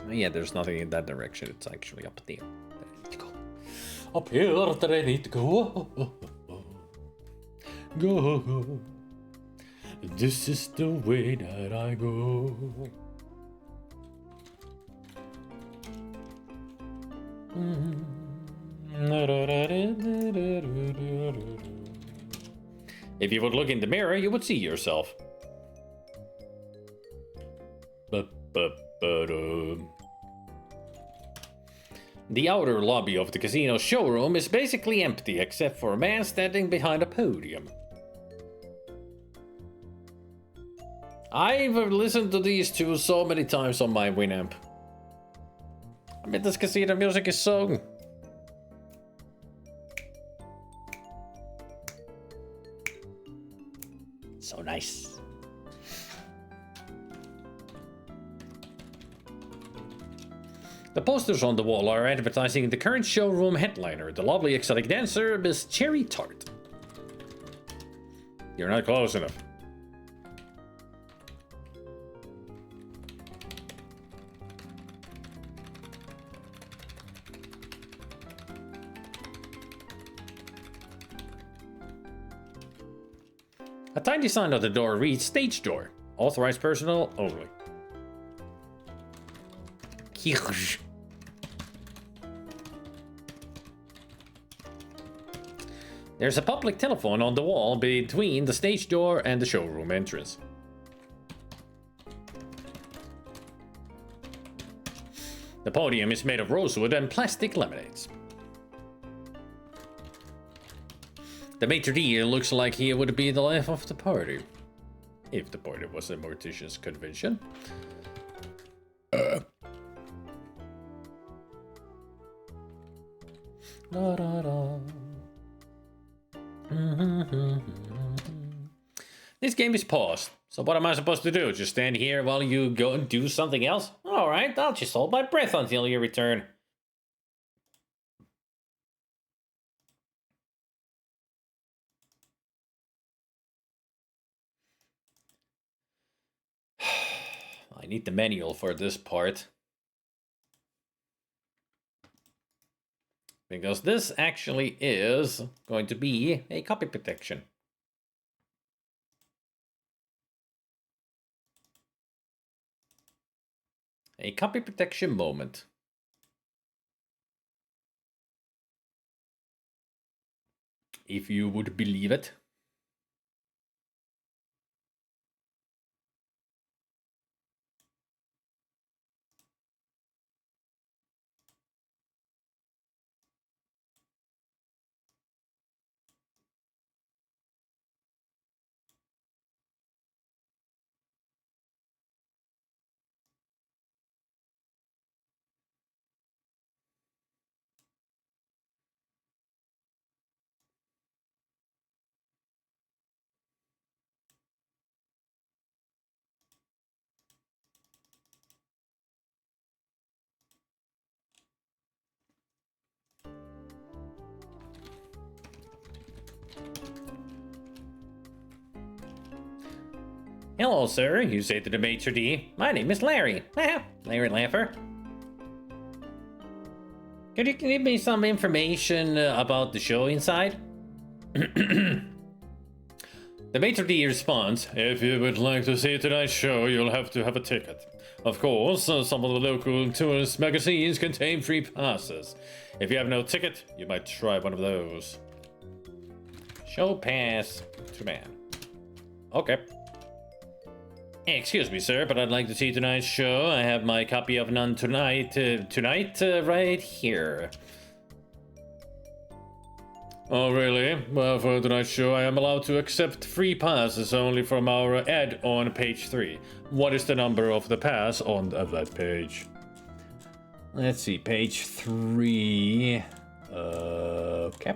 Yeah, there's nothing in that direction. It's actually up there. That I need to go. Up here that I need to go. Go. This is the way that I go. If you would look in the mirror, you would see yourself. The outer lobby of the casino showroom is basically empty except for a man standing behind a podium. I've listened to these two so many times on my Winamp. I mean, this casino music is so... so nice. The posters on the wall are advertising the current showroom headliner, the lovely exotic dancer, Miss Cherry Tart. You're not close enough. A tiny sign on the door reads stage door. Authorized personnel only. There's a public telephone on the wall between the stage door and the showroom entrance. The podium is made of rosewood and plastic laminates. The maitre d' looks like he would be the life of the party. If the party was a mortician's convention. Da, da, da. This game is paused. So what am I supposed to do? Just stand here while you go and do something else? Alright, I'll just hold my breath until you return. I need the manual for this part. Because this actually is going to be a copy protection. A copy protection moment. If you would believe it. Hello, sir, you say to the maitre d'. My name is Larry. Larry Laffer. Could you give me some information about the show inside? The maitre d' responds, if you would like to see tonight's show, you'll have to have a ticket. Of course, some of the local tourist magazines contain free passes. If you have no ticket, you might try one of those. Show pass to man. Okay. Excuse me, sir, but I'd like to see tonight's show. I have my copy of None Tonight, right here. Oh, really? Well, for tonight's show, I am allowed to accept free passes only from our ad on page 3. What is the number of the pass on that page? Let's see, page 3. Okay.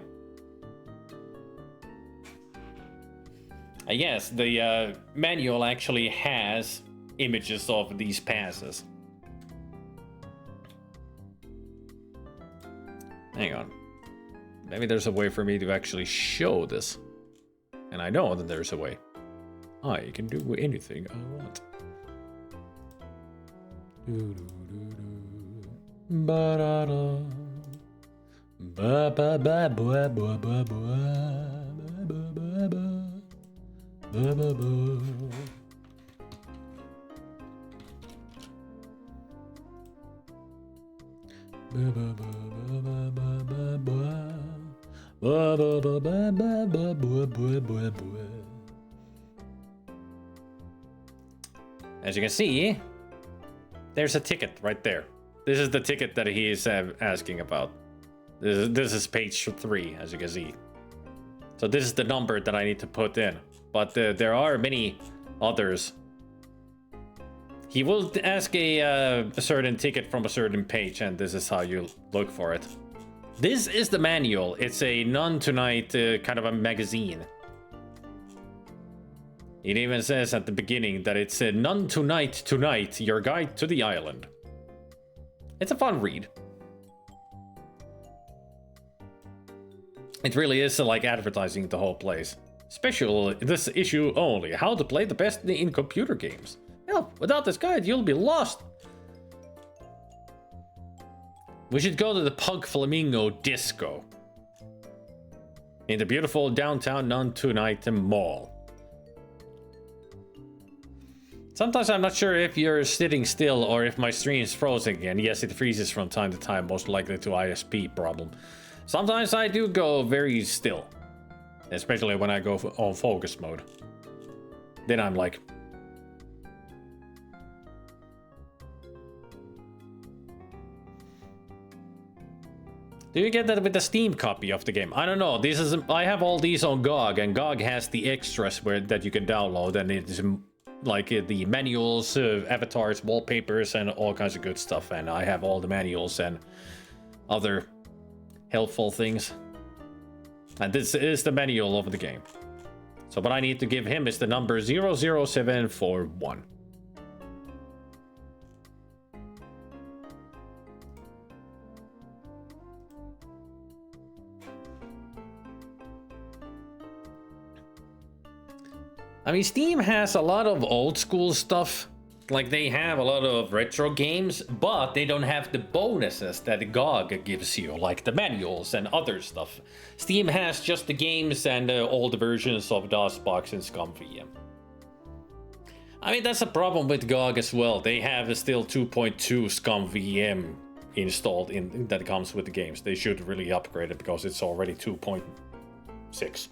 Yes, the manual actually has images of these passes. Hang on. Maybe there's a way for me to actually show this. And I know that there's a way. I can do anything I want. Ba-da-da. Ba-ba-ba-ba-ba-ba-ba-ba-ba-ba. As you can see, there's a ticket right there. This is the ticket that he is asking about. This is page 3, as you can see. So this is the number that I need to put in. But there are many others. He will ask a certain ticket from a certain page, and this is how you look for it. This is the manual. It's a None Tonight kind of a magazine. It even says at the beginning that it's a None Tonight, your guide to the island. It's a fun read. It really is like advertising the whole place. Special this issue only, how to play the best in computer games. Hell, without this guide, you'll be lost. We should go to the Pug Flamingo Disco in the beautiful downtown None Tonight Mall. Sometimes I'm not sure if you're sitting still or if my stream is frozen again. Yes, it freezes from time to time, most likely to ISP problem. Sometimes I do go very still, especially when I go on focus mode. Then I'm like... Do you get that with the Steam copy of the game? I don't know. I have all these on GOG, and GOG has the extras that you can download, and it is like the manuals, avatars, wallpapers, and all kinds of good stuff. And I have all the manuals and other helpful things. And this is the manual of the game. So what I need to give him is the number 00741. I mean, Steam has a lot of old school stuff. Like, they have a lot of retro games, but they don't have the bonuses that GOG gives you, like the manuals and other stuff. Steam has just the games and old versions of DOSBox and ScumVM. I mean, that's a problem with GOG as well. They have still 2.2 ScumVM installed that comes with the games. They should really upgrade it because it's already 2.6.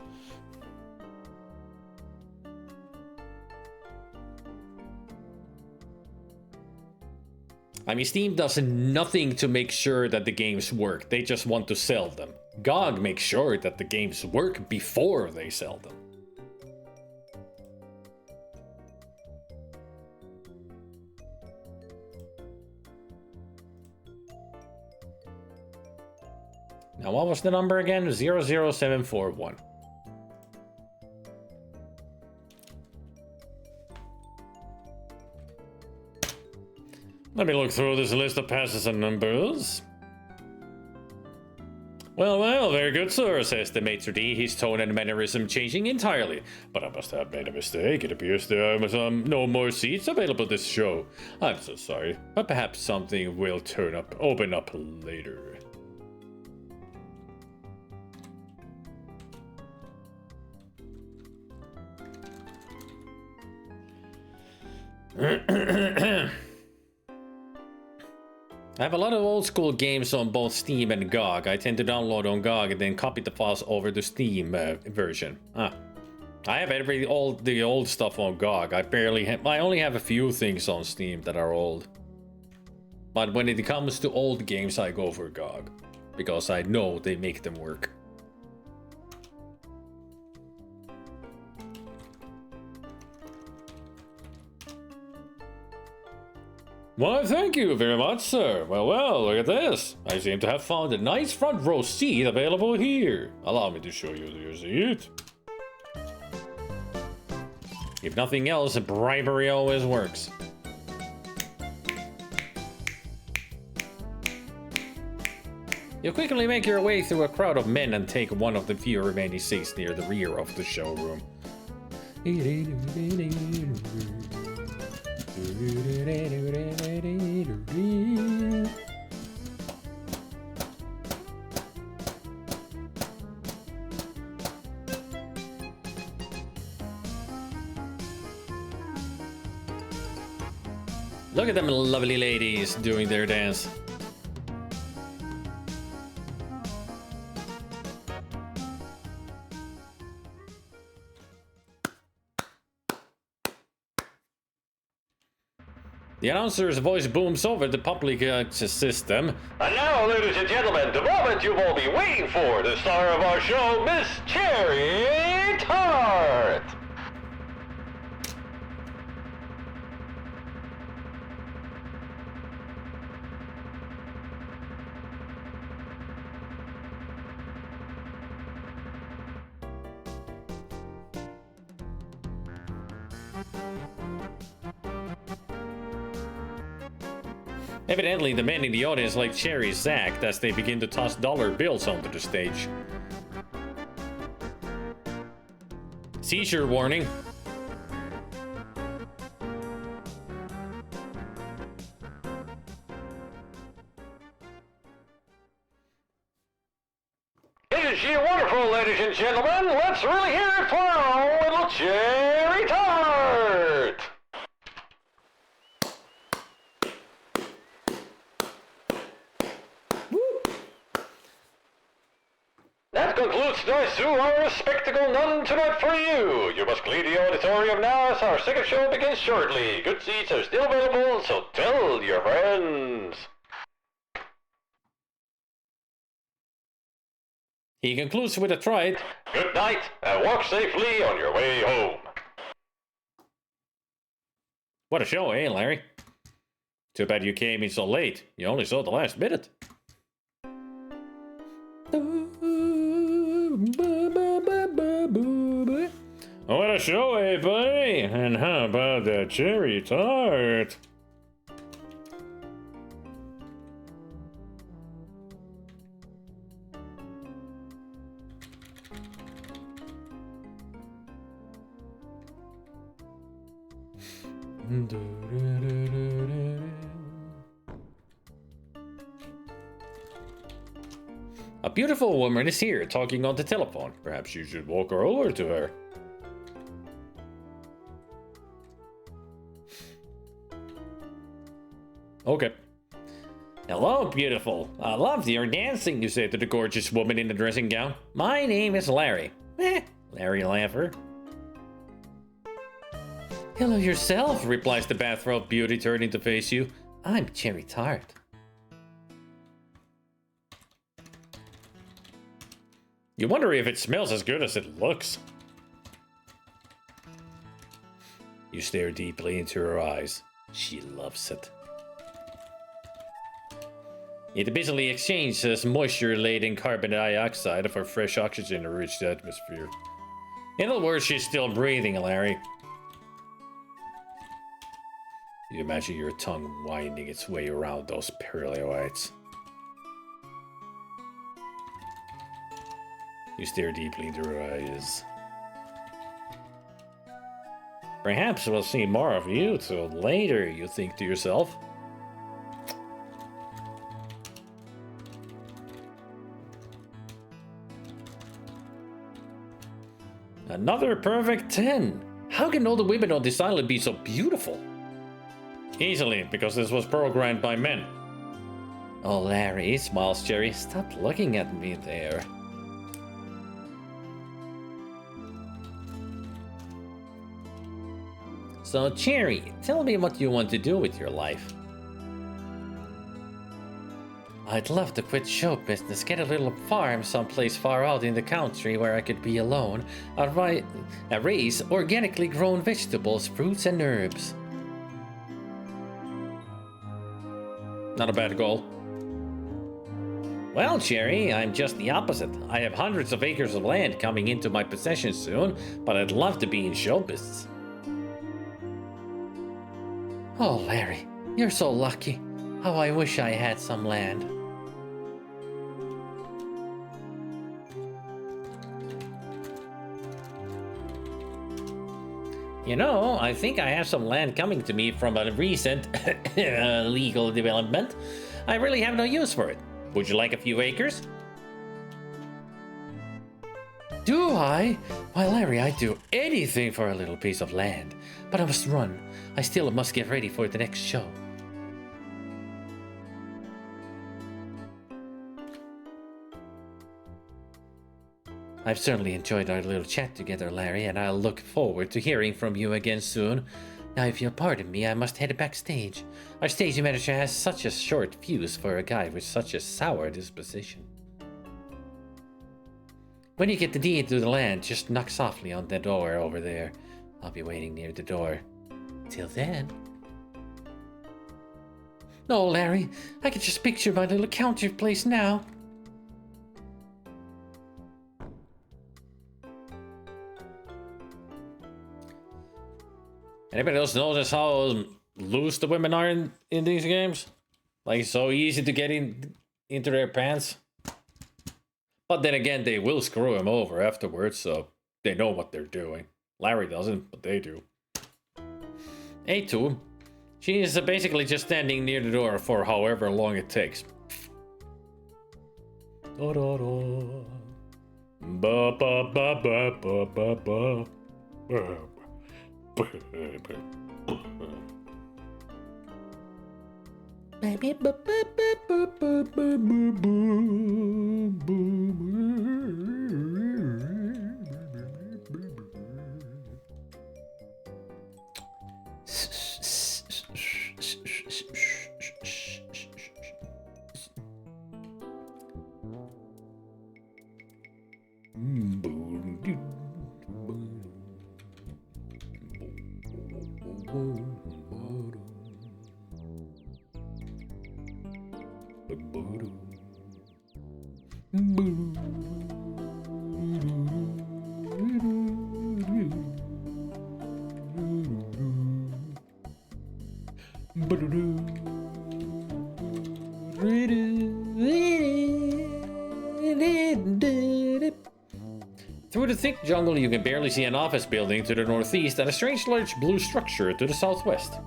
I mean, Steam does nothing to make sure that the games work. They just want to sell them. GOG makes sure that the games work before they sell them. Now, what was the number again? 00741. Let me look through this list of passes and numbers. Well, very good, sir, says the maitre d', his tone and mannerism changing entirely. But I must have made a mistake. It appears there are no more seats available this show. I'm so sorry, but perhaps something will open up later. I have a lot of old school games on both Steam and GOG. I tend to download on GOG and then copy the files over to Steam version. I have all the old stuff on GOG. I only have a few things on Steam that are old. But when it comes to old games, I go for GOG. Because I know they make them work. Why, thank you very much, sir. Well, look at this. I seem to have found a nice front row seat available here. Allow me to show you your seat. If nothing else, bribery always works. You quickly make your way through a crowd of men and take one of the few remaining seats near the rear of the showroom. Look at them lovely ladies doing their dance. The announcer's voice booms over the public access system. And now, ladies and gentlemen, the moment you've all been waiting for, the star of our show, Miss Cherry Tart! Evidently, the men in the audience like Cherry's act as they begin to toss dollar bills onto the stage. Seizure warning. Isn't she wonderful, ladies and gentlemen? Let's really hear it for our little Cherry Tart! That concludes tonight's 2-hour spectacle none too much for you. You must leave the auditorium now as our second show begins shortly. Good seats are still available, so tell your friends. He concludes with a trite. Good night, and walk safely on your way home. What a show, eh, Larry? Too bad you came in so late. You only saw the last minute. What a show, eh, buddy? And how about that cherry tart? A beautiful woman is here talking on the telephone. Perhaps you should walk her over to her. Okay. Hello, beautiful. I loved your dancing, you say to the gorgeous woman in the dressing gown. My name is Larry. Larry Laffer. Hello yourself, replies the bathrobe beauty turning to face you. I'm Cherry Tart. You wonder if it smells as good as it looks. You stare deeply into her eyes. She loves it. It busily exchanges moisture-laden carbon dioxide for fresh oxygen-rich atmosphere. In other words, she's still breathing, Larry. You imagine your tongue winding its way around those pearloites. You stare deeply into her eyes. Perhaps we'll see more of you till later, you think to yourself. Another perfect 10. How can all the women on this island be so beautiful? Easily, because this was programmed by men. Oh, Larry, smiles Jerry. Stop looking at me there. So, Jerry, tell me what you want to do with your life. I'd love to quit show business, get a little farm someplace far out in the country where I could be alone. I'd raise organically grown vegetables, fruits, and herbs. Not a bad goal. Well, Jerry, I'm just the opposite. I have hundreds of acres of land coming into my possession soon, but I'd love to be in show business. Oh, Larry, you're so lucky. How I wish I had some land. You know, I think I have some land coming to me from a recent legal development. I really have no use for it. Would you like a few acres? Do I? Why, Larry, I'd do anything for a little piece of land. But I must run. I still must get ready for the next show. I've certainly enjoyed our little chat together, Larry, and I'll look forward to hearing from you again soon. Now, if you'll pardon me, I must head backstage. Our stage manager has such a short fuse for a guy with such a sour disposition. When you get the deed to the land, just knock softly on the door over there. I'll be waiting near the door. Till then. No, Larry, I can just picture my little counter place now. Anybody else notice how loose the women are in these games? Like, so easy to get into their pants. But then again, they will screw him over afterwards, so they know what they're doing. Larry doesn't, but they do. A2. She is basically just standing near the door for however long it takes. Da, da, da. Ba, ba, ba, ba, ba, ba, ba. Baby, Through the thick jungle, you can barely see an office building to the northeast and a strange large blue structure to the southwest.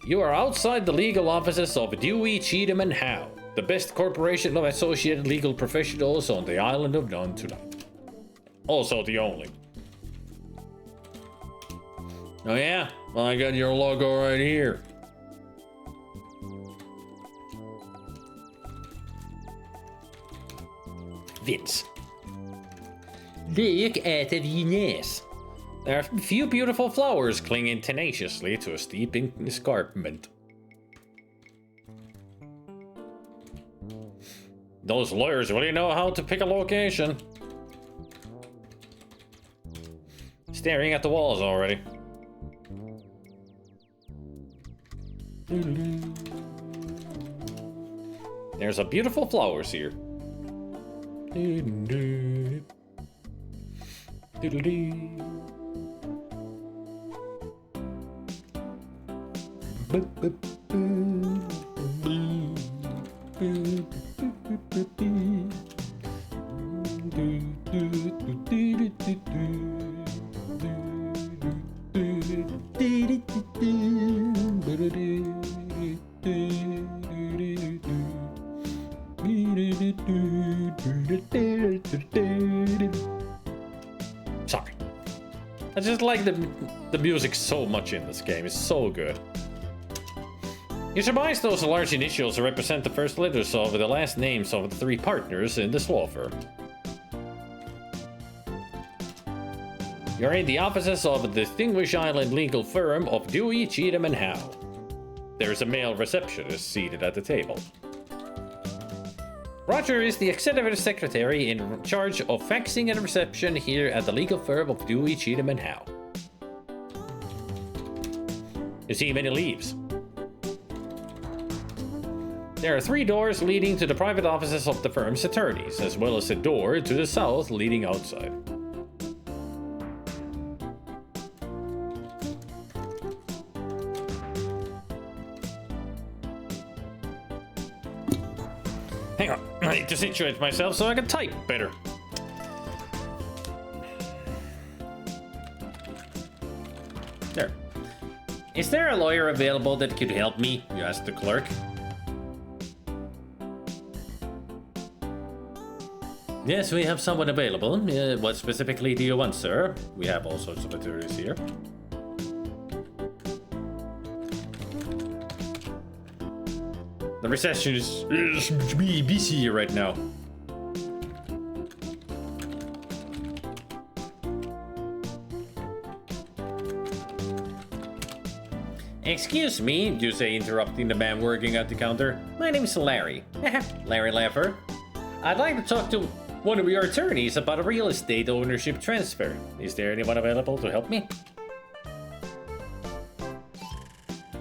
You are outside the legal offices of Dewey, Cheatham and Howe, the best corporation of associated legal professionals on the island of None tonight. Also the only. Oh yeah? Well, I got your logo right here. Vince. Look at the Venus. There are a few beautiful flowers clinging tenaciously to a steep escarpment. Those lawyers really know how to pick a location. Staring at the walls already. There's a beautiful flowers here. Sorry. I just like the the music so much in this game. It's so good. You surmise those large initials represent the first letters of the last names of the three partners in this law firm. You're in the offices of the distinguished island legal firm of Dewey, Cheatham and Howe. There's a male receptionist seated at the table. Roger is the executive secretary in charge of faxing and reception here at the legal firm of Dewey, Cheatham and Howe. You see many leaves. There are 3 doors leading to the private offices of the firm's attorneys, as well as a door to the south leading outside. Hang on, I need to situate myself so I can type better. There. Is there a lawyer available that could help me? You asked the clerk. Yes, we have someone available. What specifically do you want, sir? We have all sorts of attorneys here. The receptionist is busy right now. Excuse me, you say, interrupting the man working at the counter. My name is Larry. Larry Laffer. I'd like to talk to one of your attorneys about a real estate ownership transfer. Is there anyone available to help me?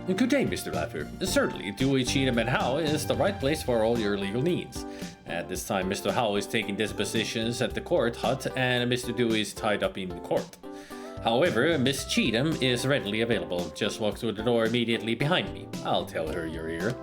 Good day, Mr. Laffer. Certainly, Dewey, Cheatham and Howe is the right place for all your legal needs. At this time, Mr. Howe is taking dispositions at the court hut, and Mr. Dewey is tied up in court. However, Miss Cheatham is readily available. Just walk through the door immediately behind me. I'll tell her you're here.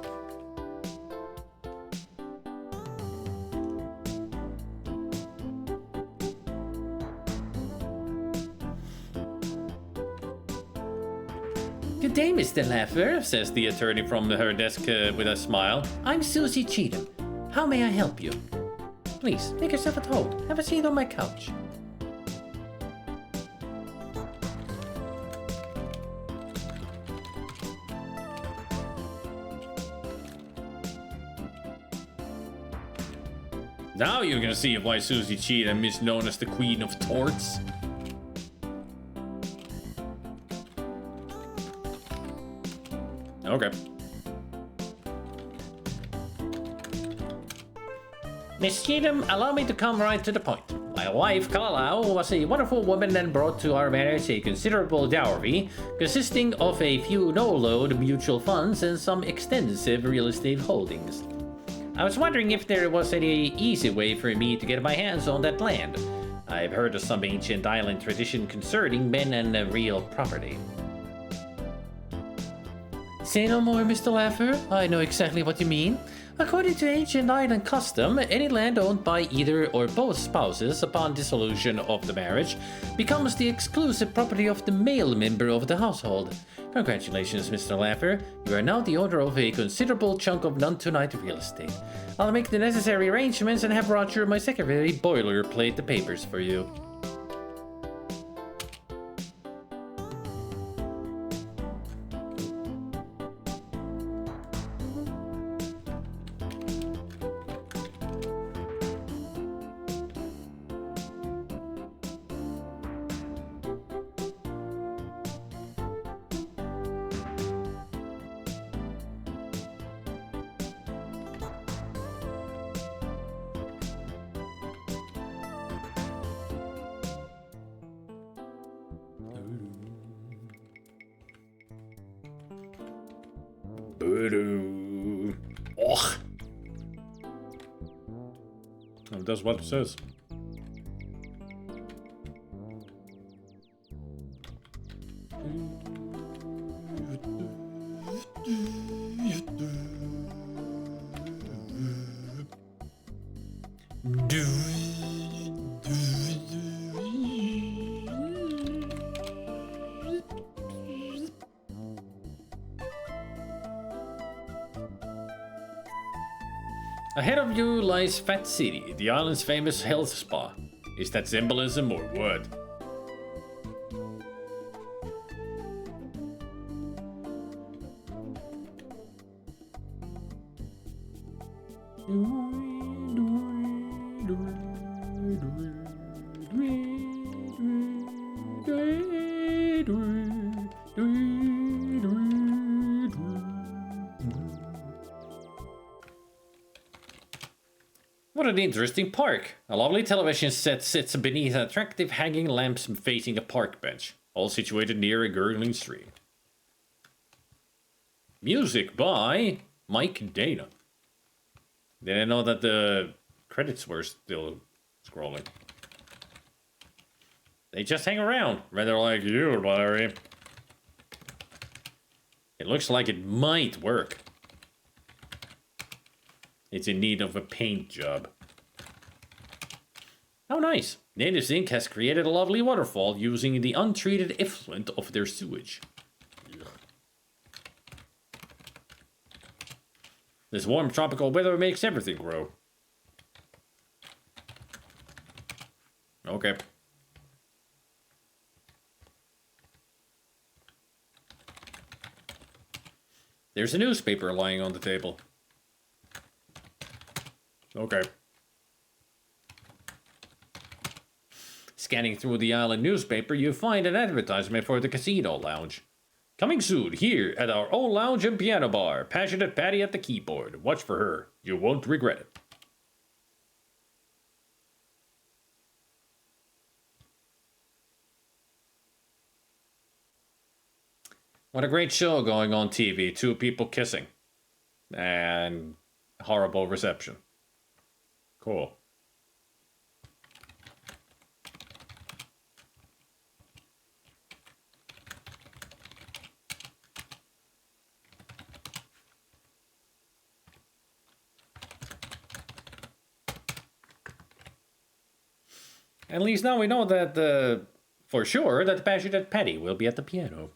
Good day, Mr. Laffer, says the attorney from her desk with a smile. I'm Susie Cheatham. How may I help you? Please, make yourself at home. Have a seat on my couch. Now you're gonna see why Susie Cheatham is known as the Queen of Torts. Okay. Miss Cheatham, allow me to come right to the point. My wife, Carlisle, was a wonderful woman and brought to our marriage a considerable dowry, consisting of a few no-load mutual funds and some extensive real estate holdings. I was wondering if there was any easy way for me to get my hands on that land. I've heard of some ancient island tradition concerning men and real property. Say no more, Mr. Laffer. I know exactly what you mean. According to ancient island custom, any land owned by either or both spouses upon dissolution of the marriage becomes the exclusive property of the male member of the household. Congratulations, Mr. Laffer. You are now the owner of a considerable chunk of none-too-nice real estate. I'll make the necessary arrangements and have Roger, my secretary, boilerplate the papers for you. Och. And that's what it says. Ahead of you lies Fat City, the island's famous health spa. Is that symbolism or what? What an interesting park. A lovely television set sits beneath attractive hanging lamps facing a park bench, all situated near a gurgling stream. Music by Mike Dana. Didn't know that the credits were still scrolling. They just hang around, rather like you, Larry. It looks like it might work. It's in need of a paint job. How nice. Native Zinc has created a lovely waterfall using the untreated effluent of their sewage. This warm tropical weather makes everything grow. Okay. There's a newspaper lying on the table. Okay. Scanning through the island newspaper, you find an advertisement for the casino lounge. Coming soon, here at our own lounge and piano bar. Passionate Patti at the keyboard. Watch for her. You won't regret it. What a great show going on TV. Two people kissing. And horrible reception. Cool. At least now we know that, for sure, that Passionate Patti will be at the piano.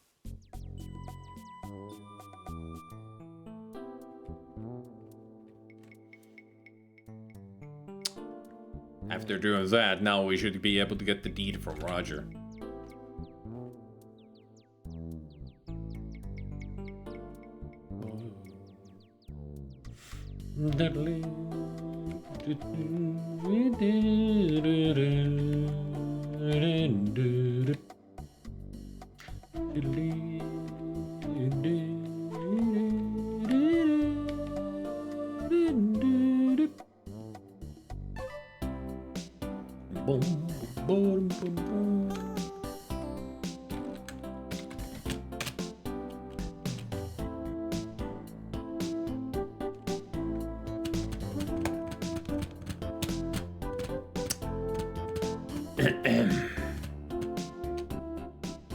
After doing that, now we should be able to get the deed from Roger.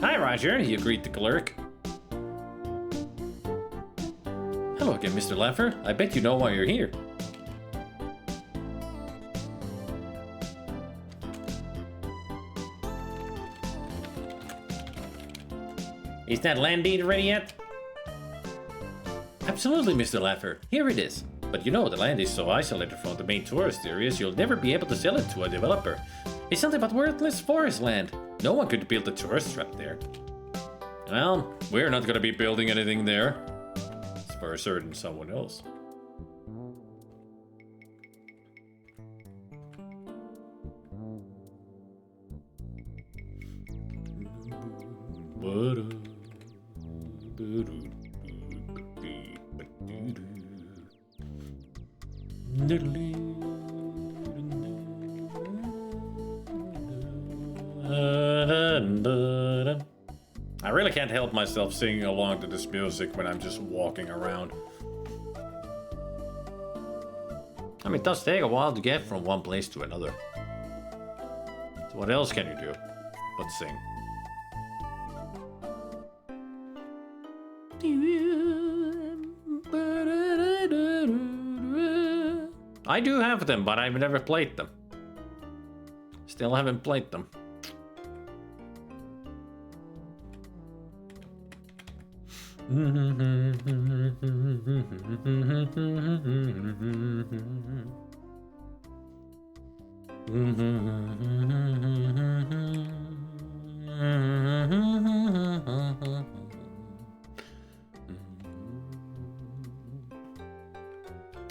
Hi, Roger, you greet the clerk. Hello again, Mr. Laffer. I bet you know why you're here. Is that land deed ready yet? Absolutely, Mr. Laffer. Here it is. But you know, the land is so isolated from the main tourist areas, you'll never be able to sell it to a developer. It's something but worthless forest land. No one could build a tourist trap there. Well, we're not gonna be building anything there. It's for certain someone else. I really can't help myself singing along to this music when I'm just walking around. I mean, it does take a while to get from one place to another. So what else can you do but sing? I do have them, but I've never played them. Still haven't played them.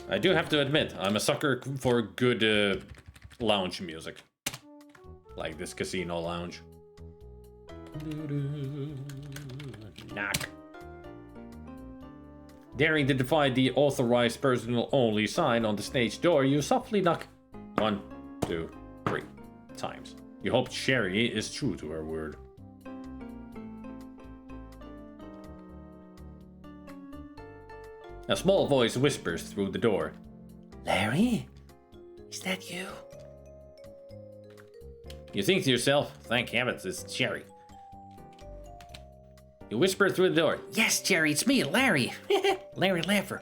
I do have to admit, I'm a sucker for good lounge music. Like this casino lounge. Knock. Daring to defy the authorized personal only sign on the stage door, you softly knock 1, 2, 3 times. You hope Sherry is true to her word. A small voice whispers through the door. Larry? Is that you? You think to yourself, thank heavens, it's Sherry. You whisper through the door. Yes, Jerry, it's me, Larry. Larry Laffer.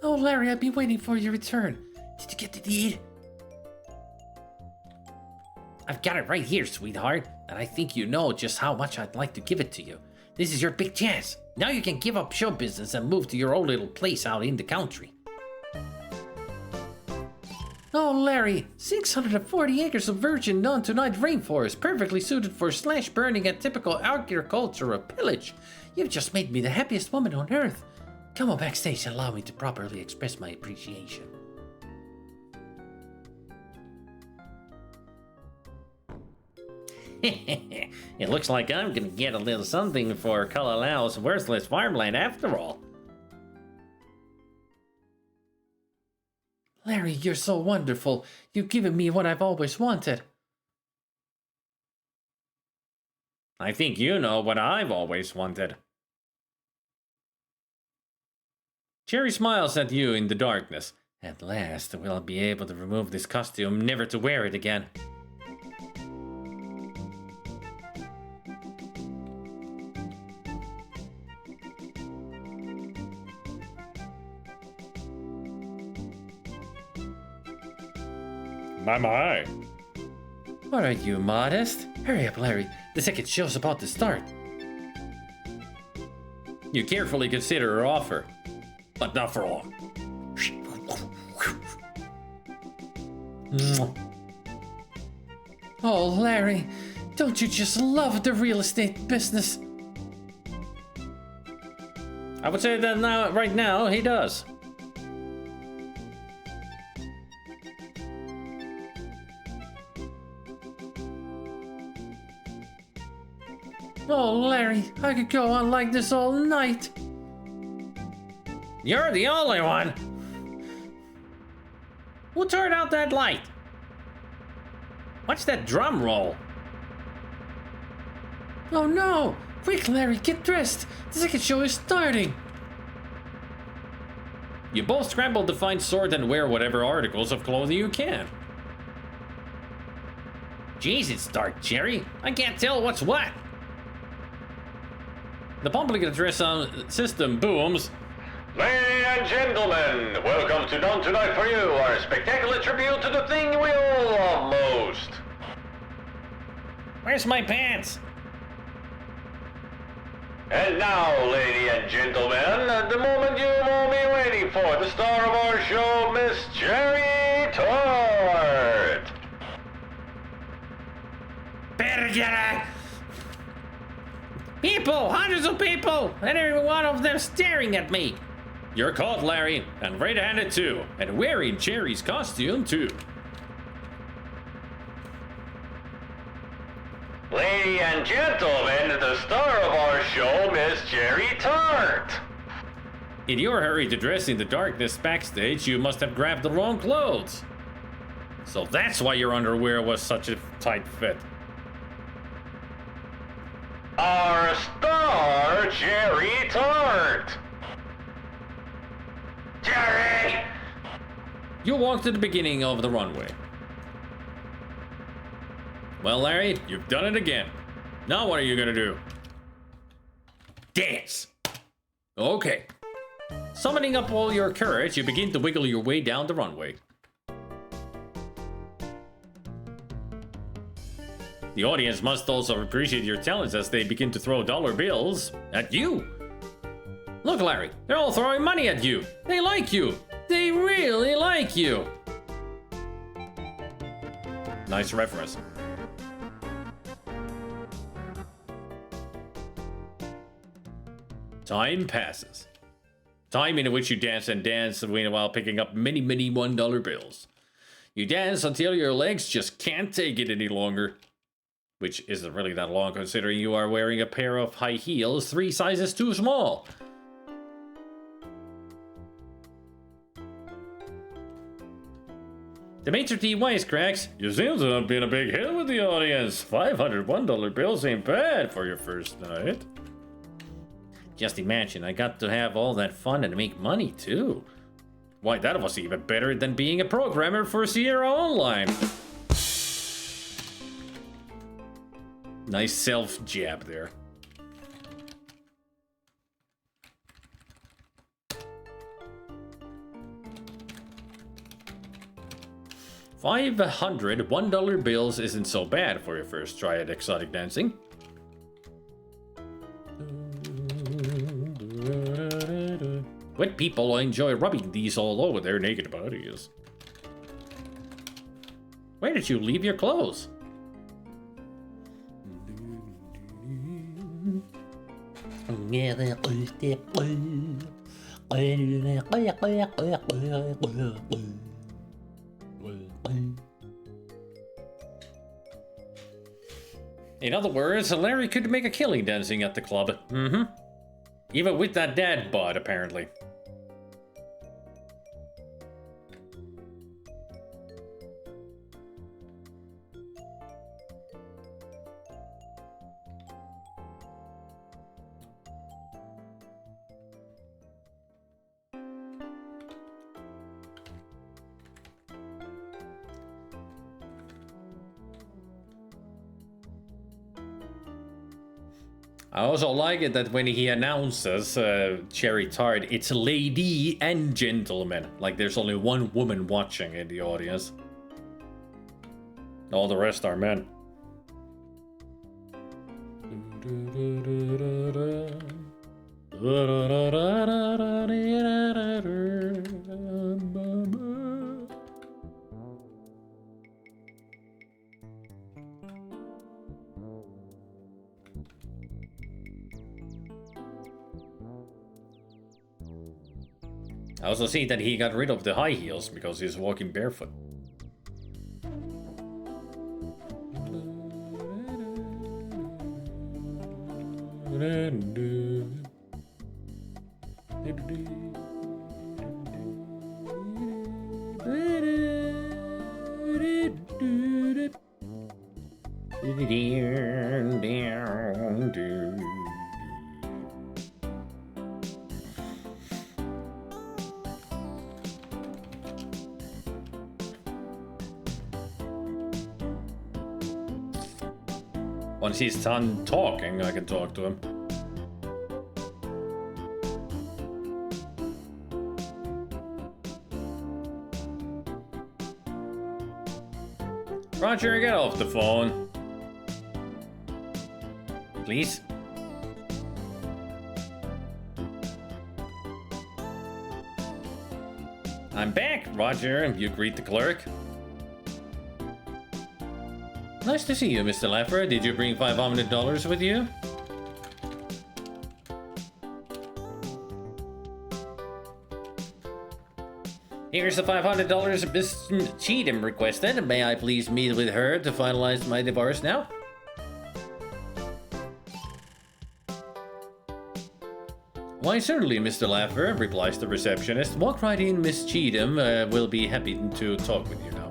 Oh, Larry, I've been waiting for your return. Did you get the deed? I've got it right here, sweetheart. And I think you know just how much I'd like to give it to you. This is your big chance. Now you can give up show business and move to your own little place out in the country. Oh, Larry, 640 acres of virgin non-tonight rainforest, perfectly suited for slash burning a typical agricultural pillage. You've just made me the happiest woman on earth. Come on backstage and allow me to properly express my appreciation. It looks like I'm gonna get a little something for Kalalal's worthless farmland after all. Larry, you're so wonderful. You've given me what I've always wanted. I think you know what I've always wanted. Jerry smiles at you in the darkness. At last, we'll be able to remove this costume, never to wear it again. My. What are you, modest? Hurry up, Larry. The second show's about to start. You carefully consider her offer, but not for long. Oh, Larry, don't you just love the real estate business? I would say that right now, he does. Oh, Larry, I could go on like this all night. You're the only one. Who turned out that light? What's that drum roll? Oh no! Quick, Larry, get dressed. The second show is starting. You both scramble to find, sort, and wear whatever articles of clothing you can. Jeez, it's dark, Jerry. I can't tell what's what. The public address system booms. Ladies and gentlemen, welcome to Done Tonight For You, our spectacular tribute to the thing we all love most. Where's my pants? And now, ladies and gentlemen, the moment you've all been waiting for, the star of our show, Miss Jerry Tort. Better get it! People! Hundreds of people! And every one of them staring at me! You're caught, Larry, and red-handed too, and wearing Jerry's costume too. Ladies and gentlemen, the star of our show, Miss Jerry Tort. In your hurry to dress in the darkness backstage, you must have grabbed the wrong clothes. So that's why your underwear was such a tight fit. Our star, Jerry Tort. Jerry! You walk to the beginning of the runway. Well, Larry, you've done it again. Now what are you gonna do? Dance! Okay. Summoning up all your courage, you begin to wiggle your way down the runway. The audience must also appreciate your talents as they begin to throw dollar bills at you. Look, Larry, they're all throwing money at you. They like you. They really like you. Nice reference. Time passes. Time in which you dance and dance while picking up many, many $1 bills. You dance until your legs just can't take it any longer. Which isn't really that long considering you are wearing a pair of high heels 3 sizes too small. The maitre d' wisecracks. You seem to have been a big hit with the audience. 500 $1 bills ain't bad for your first night. Just imagine, I got to have all that fun and make money too. Why, that was even better than being a programmer for Sierra Online. Nice self-jab there. $500 $1 bills isn't so bad for your first try at exotic dancing. Wet people enjoy rubbing these all over their naked bodies. Where did you leave your clothes? In other words, Larry could make a killing dancing at the club. Even with that dad bod, apparently. I also like it that when he announces Cherry Tart, it's lady and gentleman. Like there's only one woman watching in the audience. All the rest are men. I also see that he got rid of the high heels because he's walking barefoot. Once he's done talking, I can talk to him. Roger, get off the phone. Please. I'm back, Roger. You greet the clerk. Nice to see you, Mr. Laffer. Did you bring $500 with you? Here's the $500 Miss Cheatham requested. May I please meet with her to finalize my divorce now? Why, certainly, Mr. Laffer, replies the receptionist. Walk right in, Miss Cheatham. Will be happy to talk with you now.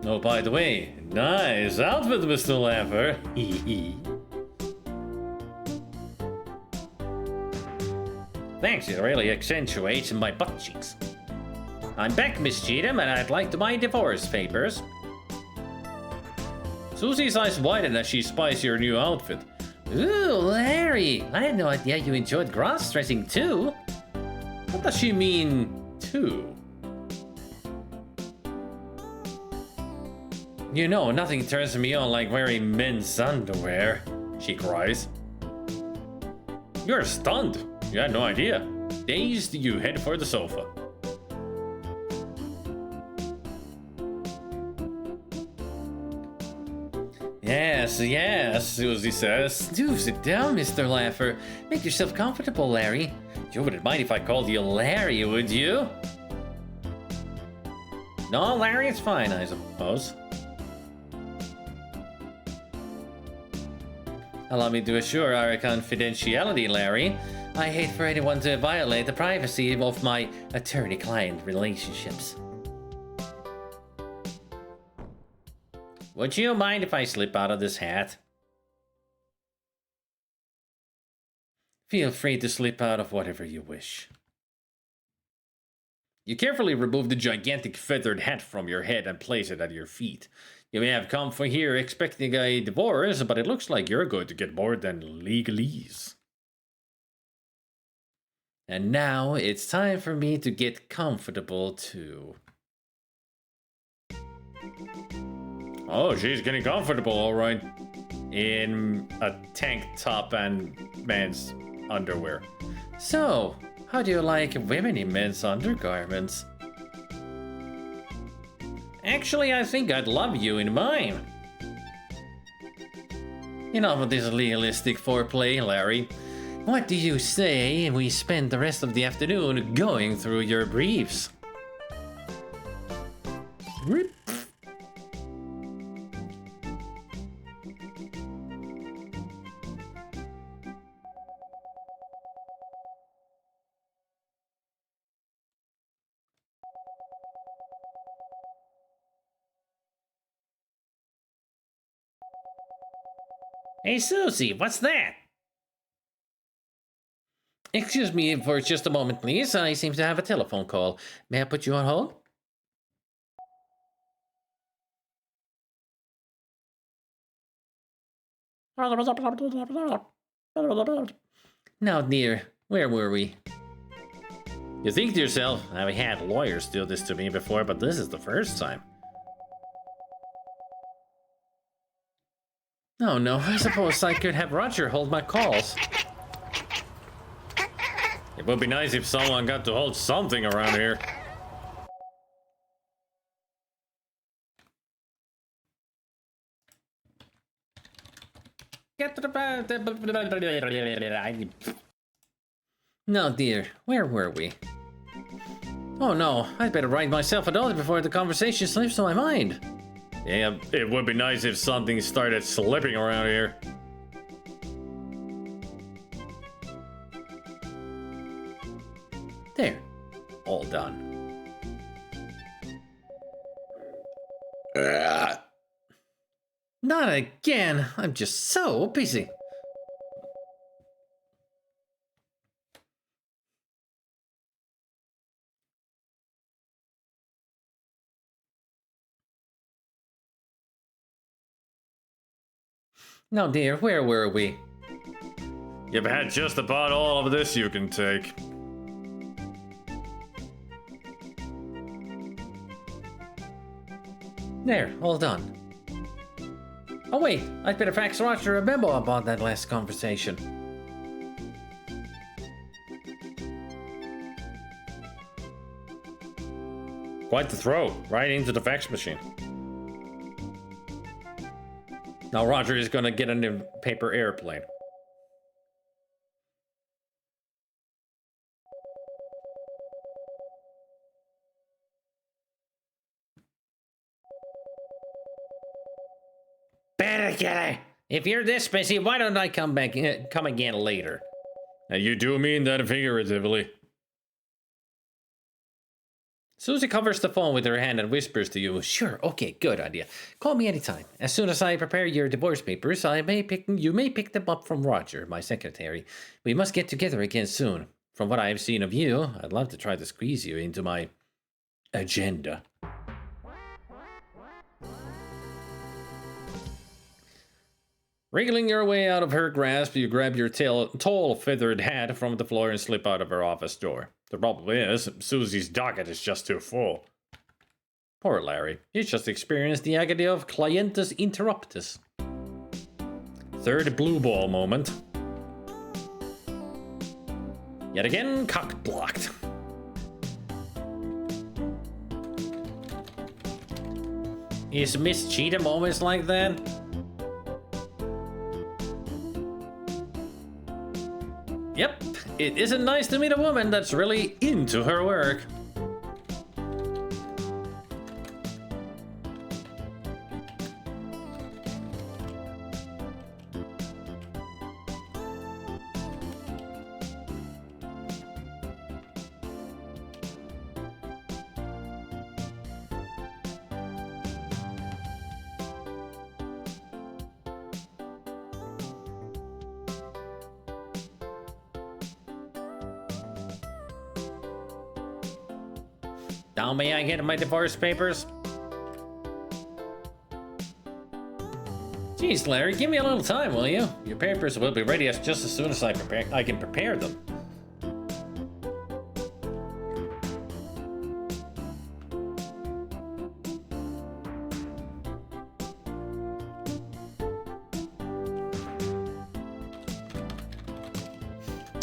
Oh, by the way, nice outfit, Mr. Laffer. Thanks, it really accentuates my butt cheeks. I'm back, Miss Cheatham, and I'd like to buy divorce papers. Susie's eyes widen as she spies your new outfit. Ooh, Larry! I had no idea you enjoyed cross-dressing too. What does she mean, too? You know, nothing turns me on like wearing men's underwear, she cries. You're stunned. You had no idea. Dazed, you head for the sofa. Yes, yes, Susie says. Do sit down, Mr. Laffer. Make yourself comfortable, Larry. You wouldn't mind if I called you Larry, would you? No, Larry, it's fine, I suppose. Allow me to assure our confidentiality, Larry. I hate for anyone to violate the privacy of my attorney-client relationships. Would you mind if I slip out of this hat? Feel free to slip out of whatever you wish. You carefully remove the gigantic feathered hat from your head and place it at your feet. You may have come for here expecting a divorce, but it looks like you're going to get more than legalese. And now it's time for me to get comfortable too. Oh, she's getting comfortable, all right. In a tank top and men's underwear. So, how do you like women in men's undergarments? Actually, I think I'd love you in mine. Enough of this legalistic foreplay, Larry. What do you say we spend the rest of the afternoon going through your briefs? Hey, Susie, what's that? Excuse me for just a moment, please. I seem to have a telephone call. May I put you on hold? Now, dear, where were we? You think to yourself, I've had lawyers do this to me before, but this is the first time. Oh no, I suppose I could have Roger hold my calls. It would be nice if someone got to hold something around here. No, dear, where were we? Oh no, I'd better write myself a note before the conversation slips my mind. Yeah, it would be nice if something started slipping around here. There, all done. Not again, I'm just so busy. Now, dear, where were we? You've had just about all of this you can take. There, all done. Oh wait, I'd better fax Roger a memo about that last conversation. Quite the throw, right into the fax machine. Now Roger is gonna get a new paper airplane. Better get it. If you're this busy, why don't I come again later? Now you do mean that figuratively. Susie covers the phone with her hand and whispers to you, "Sure, okay, good idea. Call me anytime. As soon as I prepare your divorce papers, you may pick them up from Roger, my secretary. We must get together again soon. From what I have seen of you, I'd love to try to squeeze you into my agenda." Wriggling your way out of her grasp, you grab your tall feathered hat from the floor and slip out of her office door. The problem is, Susie's docket is just too full. Poor Larry. He's just experienced the agony of clientus interruptus. Third blue ball moment. Yet again, cock blocked. Is Miss Cheetah moments like that? Yep, it isn't nice to meet a woman that's really into her work. Now may I get my divorce papers? Jeez, Larry, give me a little time, will you? Your papers will be ready just as soon as I can prepare them.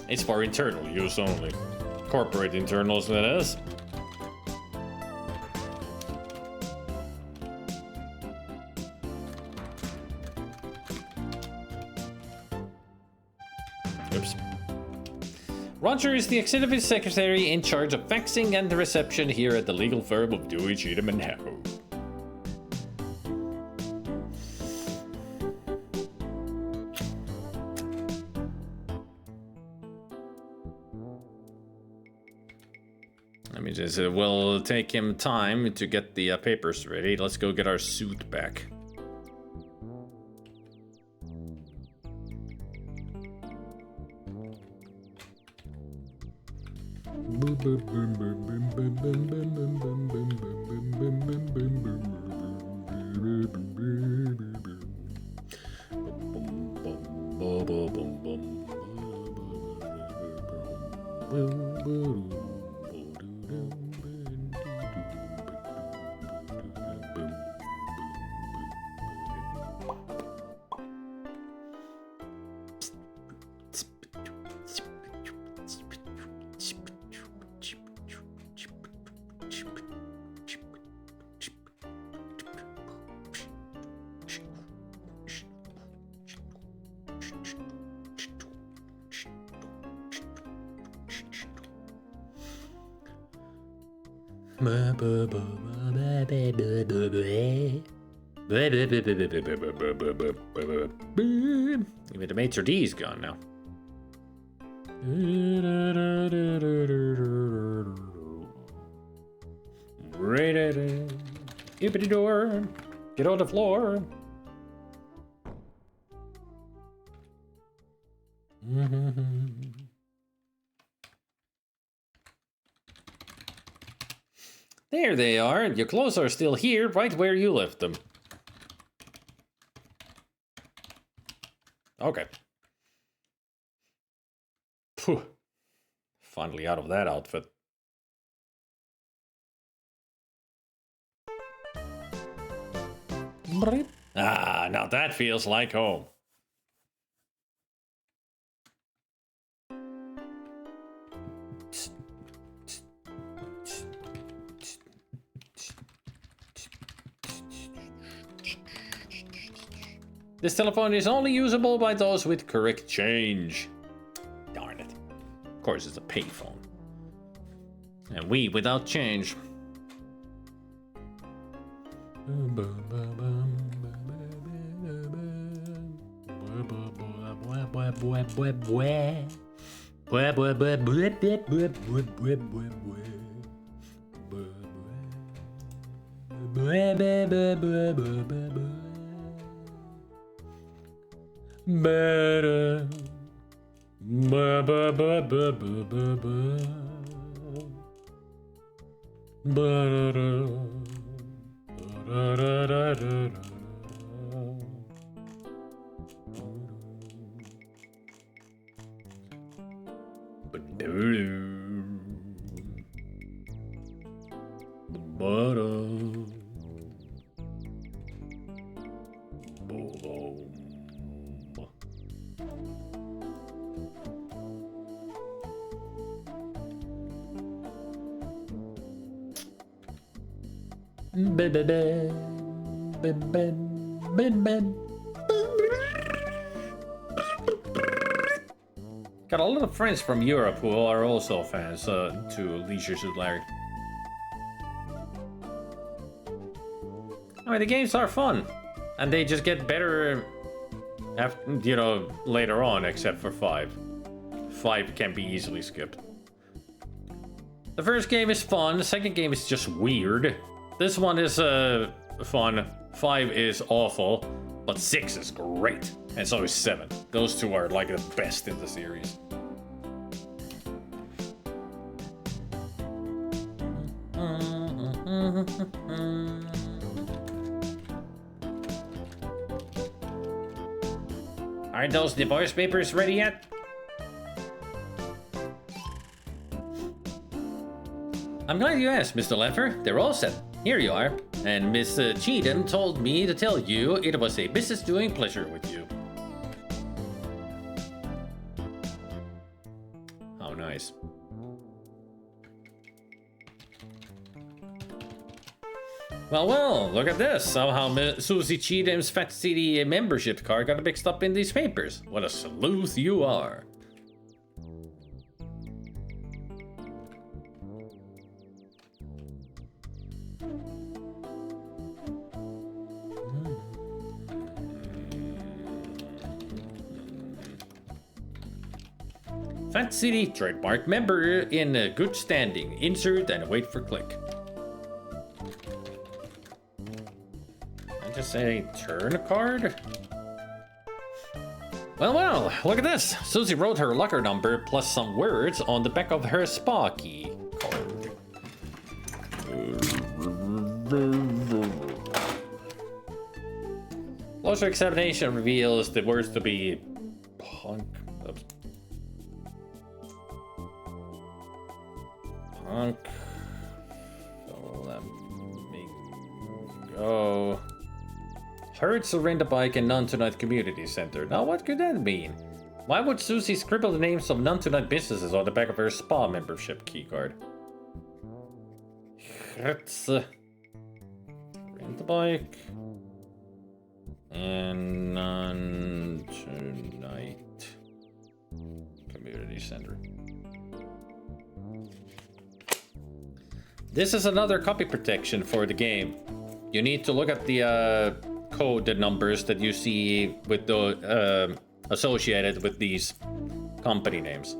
It's for internal use only. Corporate internals, that is. Oops. Roger is the executive secretary in charge of faxing and the reception here at the legal firm of Dewey, Cheatham and Howe. Let me just, we'll take him time to get the papers ready. Let's go get our suit back. Even the maitre d's gone now. Open the door. Get on the floor. There they are. Your clothes are still here, right where you left them. Okay. Phew. Finally out of that outfit. Ah, now that feels like home. This telephone is only usable by those with correct change. Darn it. Of course, it's a payphone. And we without change. Better. got a lot of friends from Europe who are also fans to Leisure Suit Larry. I mean, the games are fun, and they just get better, after, you know, later on, except for 5. 5 can be easily skipped. The first game is fun, the second game is just weird. This one is fun, 5 is awful, but 6 is great, and so is 7. Those two are like the best in the series. Aren't those divorce papers ready yet? I'm glad you asked, Mr. Laffer. They're all set. Here you are. And Miss Cheatham told me to tell you it was a business-doing pleasure with you. How nice. Well, look at this. Somehow Susie Cheatham's Fat City membership card got mixed up in these papers. What a sleuth you are. Fat City trademark member in good standing. Insert and wait for click. I just say turn a card? Well, look at this. Susie wrote her locker number plus some words on the back of her spa key card. Closer examination reveals the words to be punk. Oops. Punk. So let me go. Heard surrender bike and None Tonight Community Center. Now what could that mean? Why would Susie scribble the names of None Tonight businesses on the back of her spa membership keycard? Hertz. Rent a bike. And None Tonight Community Center. This is another copy protection for the game. You need to look at the code numbers that you see with the associated with these company names.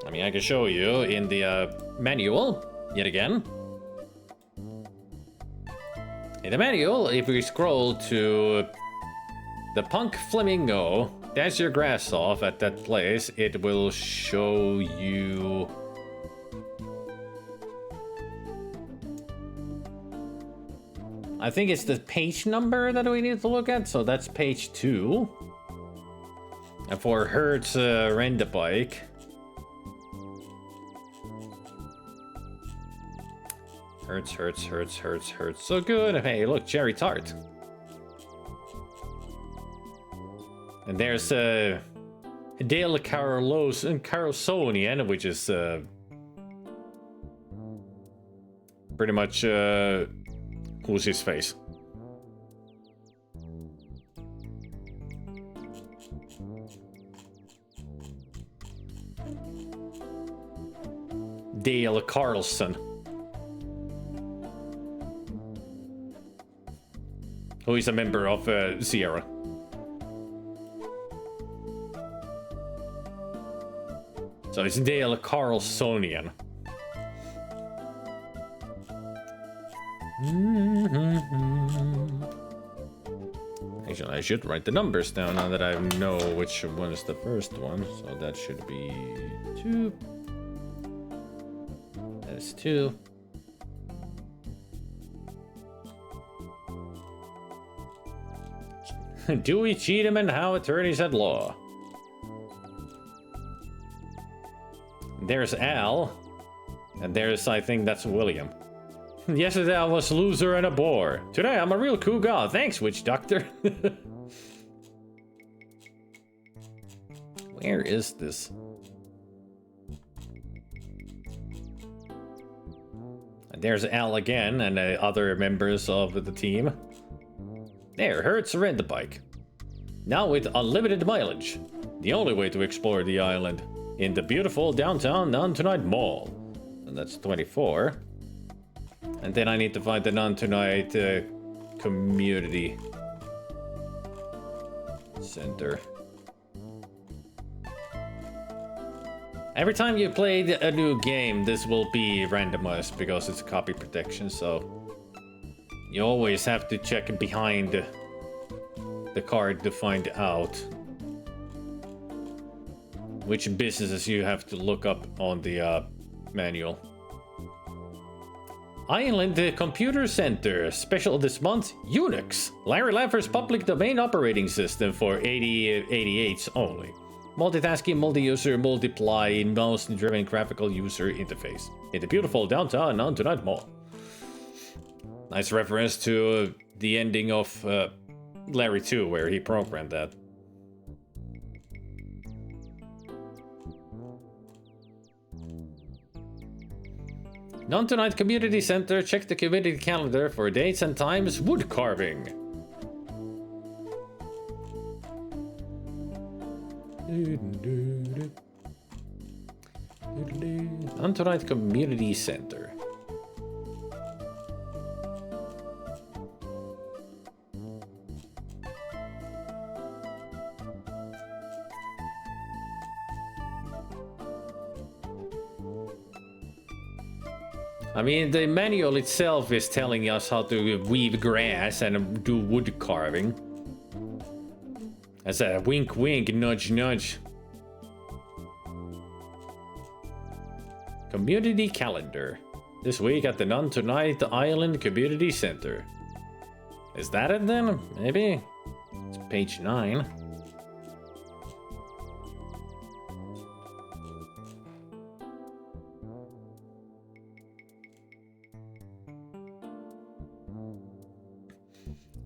I mean, I can show you in the manual yet again. In the manual, if we scroll to the Punk Flamingo, dash your grass off at that place, it will show you. I think it's the page number that we need to look at, so that's page 2. And for Hertz rent a bike. Hertz. So good. Hey, look, cherry tart. And there's Dale Carlsonian, which is pretty much who's his face. Dale Carlson. Who is a member of Sierra. So it's Dale Carlsonian. Actually, I should write the numbers down now that I know which one is the first one. So that should be 2. That is 2. Dewey, Cheatham, and Howe, attorneys at law. There's Al. And there's, I think that's William. Yesterday I was a loser and a bore. Today I'm a real cool guy. Thanks, witch doctor. Where is this? And there's Al again and other members of the team. There, Hertz rent the bike. Now with unlimited mileage. The only way to explore the island. In the beautiful downtown Non-Tonight Mall. And that's 24. And then I need to find the Non-Tonight community center. Every time you play a new game, this will be randomized because it's copy protection, so you always have to check behind the card to find out which businesses you have to look up on the manual. Island Computer Center. Special this month, Unix. Larry Laffer's public domain operating system for 8088s only. Multitasking, multi-user, multiply, mouse-driven graphical user interface. In the beautiful downtown Non-Tonight Mall. Nice reference to the ending of Larry 2, where he programmed that. Non-Tonight Community Center. Check the community calendar for dates and times. Wood carving. Non-Tonight Community Center. I mean, the manual itself is telling us how to weave grass and do wood carving. That's a wink wink, nudge nudge. Community calendar. This week at the Non-Tonight Island Community Center. Is that it then? Maybe? It's page 9.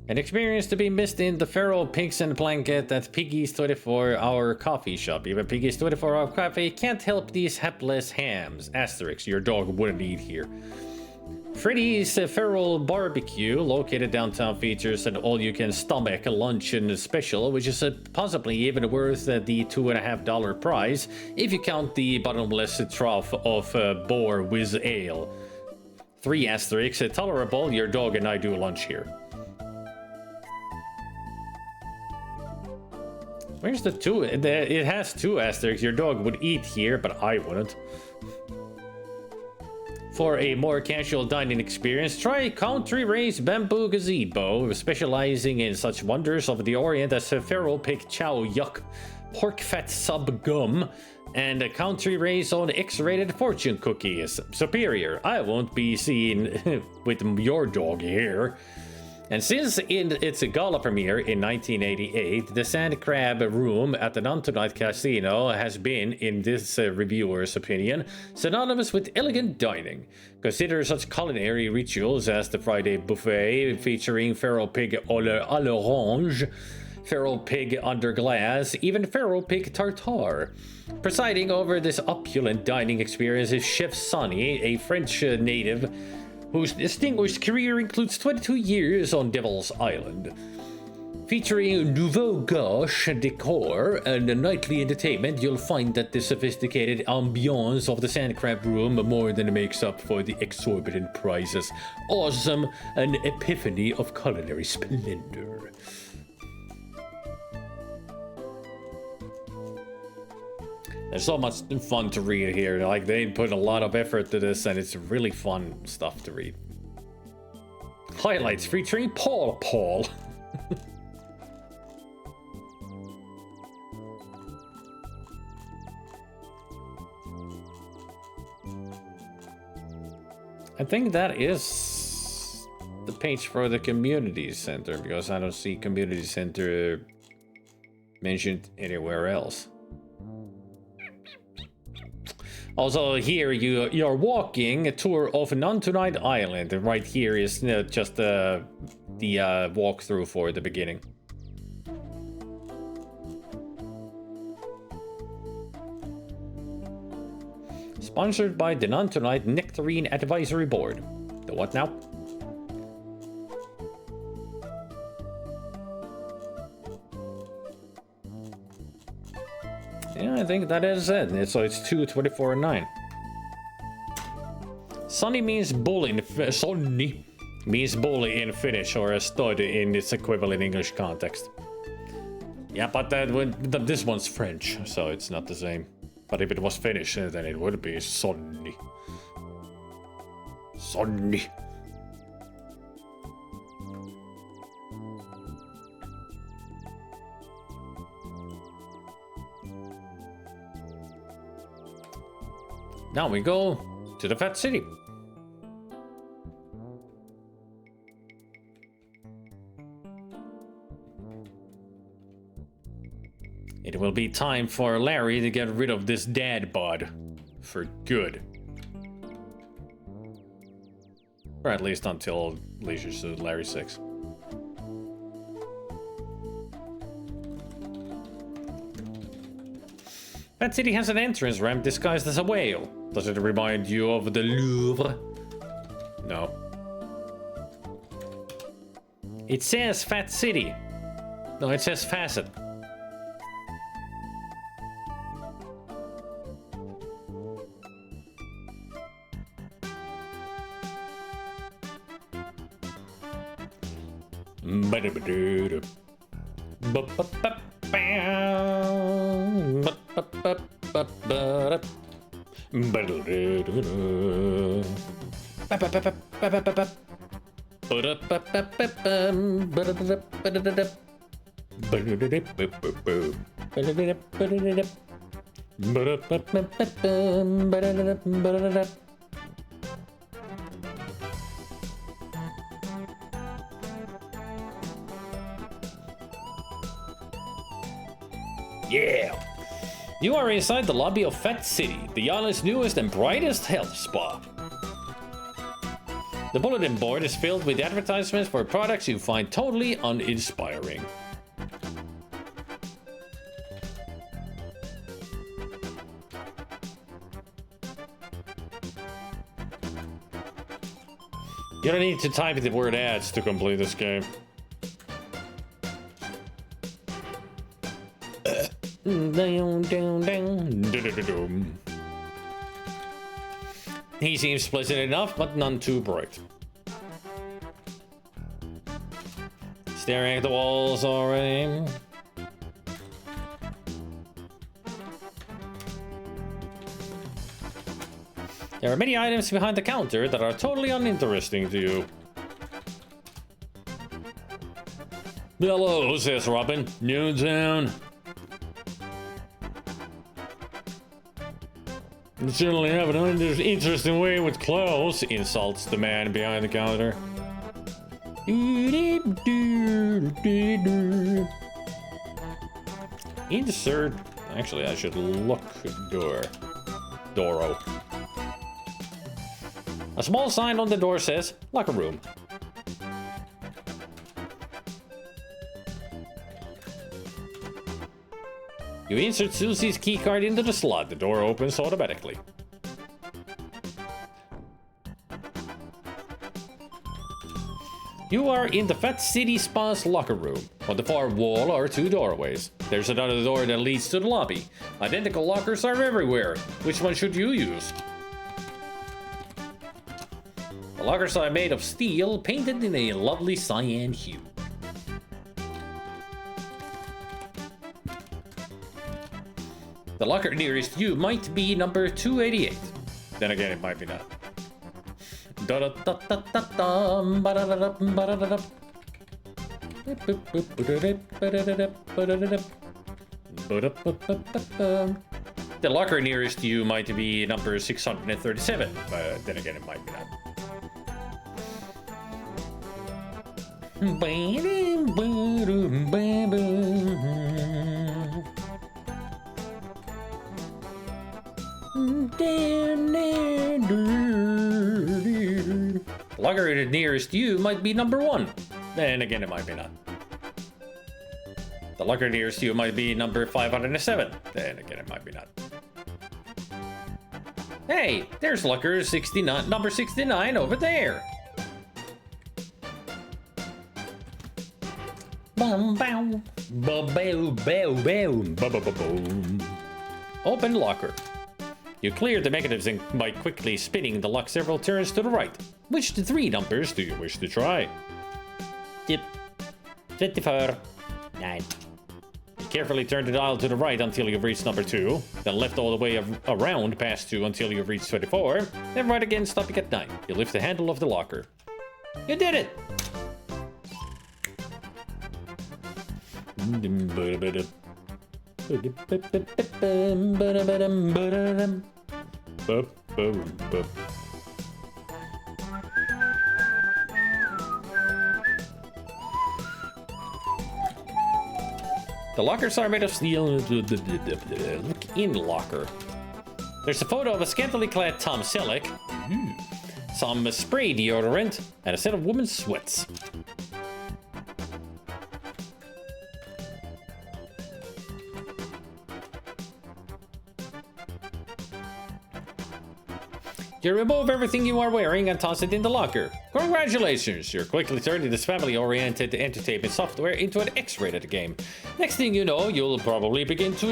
An experience to be missed in the feral pigs and blanket at Piggy's 24-hour coffee shop. Even Piggy's 24-hour coffee can't help these hapless hams. Asterisk, your dog wouldn't eat here. Freddy's Feral Barbecue, located downtown, features an all-you-can-stomach luncheon special, which is possibly even worth the $2.50 price if you count the bottomless trough of Boar Whiz Ale. 3 asterisks, tolerable, your dog and I do lunch here. Where's the 2? It has 2 asterisks. Your dog would eat here, but I wouldn't. For a more casual dining experience, try Country Raised Bamboo Gazebo, specializing in such wonders of the Orient as feral pig chow yuck, pork fat sub gum, and a Country Raised on X-rated fortune cookies. Superior. I won't be seen with your dog here. And since its gala premiere in 1988, the Sand Crab Room at the Non-Tonight Casino has been, in this reviewer's opinion, synonymous with elegant dining. Consider such culinary rituals as the Friday buffet featuring feral pig à l'orange, feral pig under glass, even feral pig tartare. Presiding over this opulent dining experience is Chef Sonny, a French native whose distinguished career includes 22 years on Devil's Island. Featuring nouveau gauche decor and nightly entertainment, you'll find that the sophisticated ambiance of the Sand Crab Room more than makes up for the exorbitant prices. Awesome, an epiphany of culinary splendor. There's so much fun to read here. Like, they put a lot of effort to this, and it's really fun stuff to read. Highlights featuring Paul. I think that is the page for the community center, because I don't see community center mentioned anywhere else. Also, here you're walking a tour of Non-Tonight Island. Right here is just the walkthrough for the beginning. Sponsored by the Non-Tonight Nectarine Advisory Board. The what now? Yeah, I think that is it. So it's 2, 24, and 9. Sunny means bull in Sonny means bully in Finnish, or a stud in its equivalent English context. Yeah, but this one's French, so it's not the same. But if it was Finnish, then it would be Sonny. Sonny. Now we go to the Fat City. It will be time for Larry to get rid of this dad bod for good. Or at least until Leisure Suit Larry 6. Fat City has an entrance ramp disguised as a whale. Does it remind you of the Louvre? No. It says Fat City. No, it says Facet. Yeah! You are inside the lobby of Fat City, the island's newest and brightest health spa. The bulletin board is filled with advertisements for products you find totally uninspiring. You don't need to type the word ads to complete this game. He seems pleasant enough, but none too bright. Staring at the walls already. There are many items behind the counter that are totally uninteresting to you. Hello, says Robin. New town. You certainly have an interesting way with clothes, insults the man behind the counter. Insert. Actually, I should look Doro. A small sign on the door says locker room. You insert Susie's keycard into the slot. The door opens automatically. You are in the Fat City Spa's locker room. On the far wall are two doorways. There's another door that leads to the lobby. Identical lockers are everywhere. Which one should you use? The lockers are made of steel, painted in a lovely cyan hue. The locker nearest you might be number 288. Then again, it might be not. The locker nearest you might be number 637, but then again, it might be not. Locker nearest you might be number 1. Then again, it might be not. The locker nearest you might be number 507. Then again, it might be not. Hey, there's locker 69, number 69 over there. Bum bow, bow bow bow bow bow bow bow. Open locker. You cleared the mechanism by quickly spinning the lock several turns to the right. Which the 3 numbers do you wish to try? Tip. 24. 9. Carefully turn the dial to the right until you've reached number 2, then left all the way around past 2 until you've reached 24, then right again stopping at 9. You lift the handle of the locker. You did it! The lockers are made of steel. Look in locker. There's a photo of a scantily clad Tom Selleck, some spray deodorant, and a set of women's sweats. You remove everything you are wearing and toss it in the locker. Congratulations! You're quickly turning this family-oriented entertainment software into an X-rated game. Next thing you know, you'll probably begin to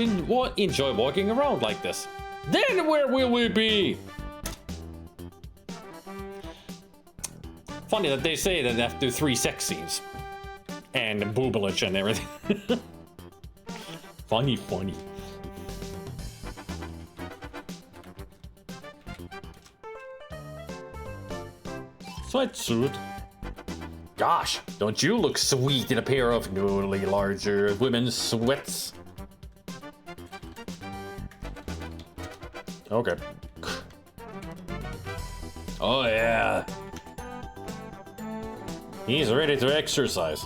enjoy walking around like this. Then where will we be? Funny that they say that after 3 sex scenes. And boobage and everything. Funny. Sweatsuit. Gosh, don't you look sweet in a pair of newly larger women's sweats? Okay. Oh yeah. He's ready to exercise.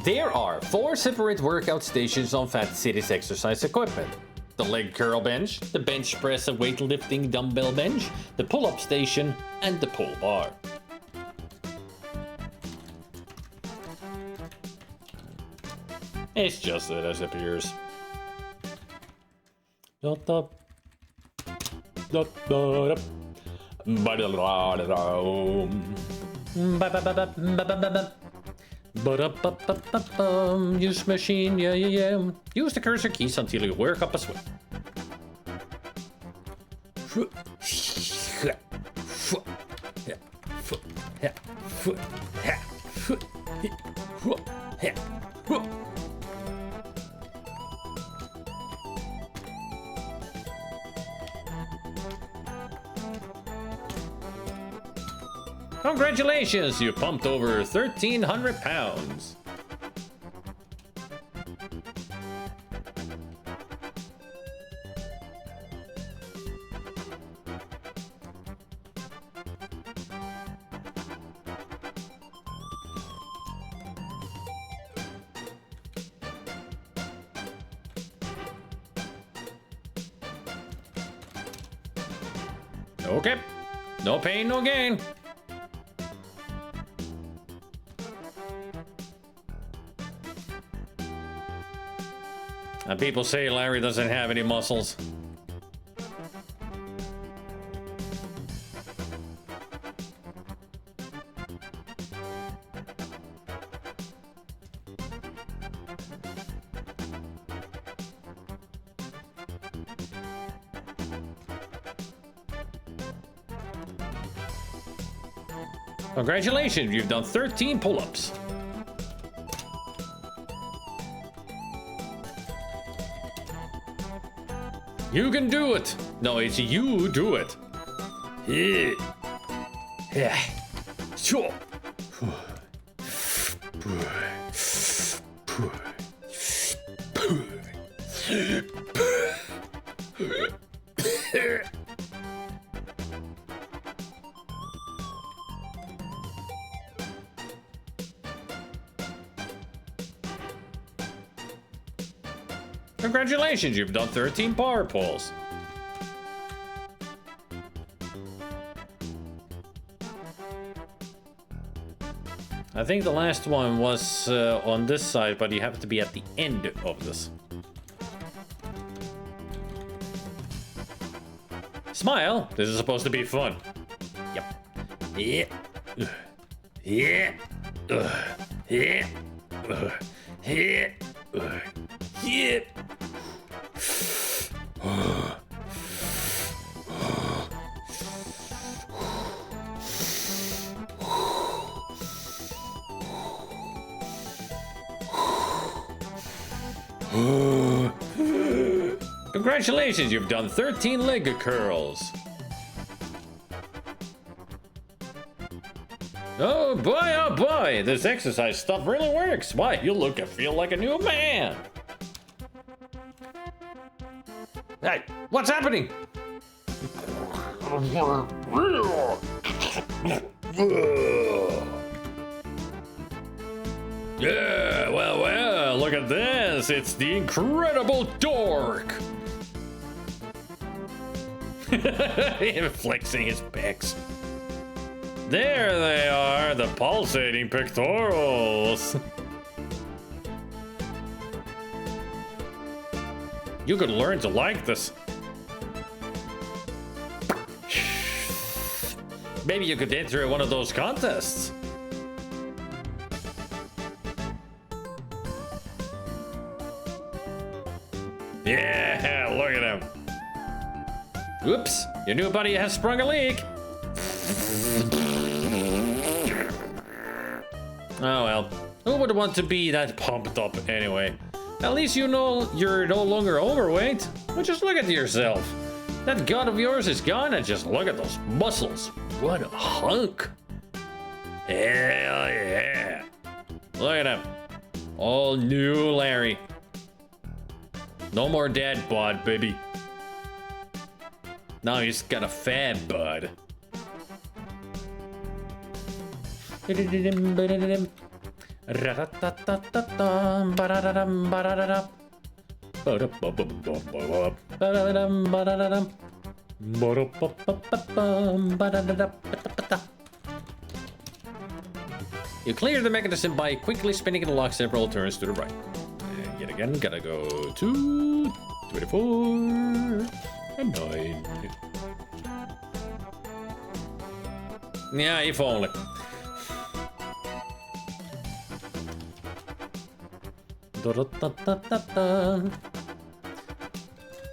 There are 4 separate workout stations on Fat City's exercise equipment. The leg curl bench, the bench press and weightlifting dumbbell bench, the pull-up station, and the pull bar. It's just that it appears. Use machine, yeah. Use the cursor keys until you work up a sweat. Congratulations, you pumped over 1,300 pounds. Okay, no pain, no gain. And people say Larry doesn't have any muscles. Congratulations, you've done 13 pull-ups. You can do it. No, it's you do it. Yeah. Sure. Congratulations, you've done 13 power pulls. I think the last one was on this side, but you have to be at the end of this. Smile! This is supposed to be fun. Yep. Yeah. Yeah. Yeah. Yeah. Yeah. Congratulations, you've done 13 leg curls. Oh boy, this exercise stuff really works. Why, you look and feel like a new man. Hey, what's happening? Yeah, well, look at this. It's the incredible dork. Flexing his pecs. There they are, the pulsating pectorals. You could learn to like this. Maybe you could enter one of those contests. Yeah, look at him. Oops, your new buddy has sprung a leak. Oh well, who would want to be that pumped up anyway? At least you know you're no longer overweight. Well, just look at yourself. That gut of yours is gone, and just look at those muscles. What a hunk. Hell yeah. Look at him. All new Larry. No more dad bod, baby. Now he's got a fat bud. You clear the mechanism by quickly spinning the lock several turns to the right. And yet again, gotta go 2, 24, and 9. Yeah, if only.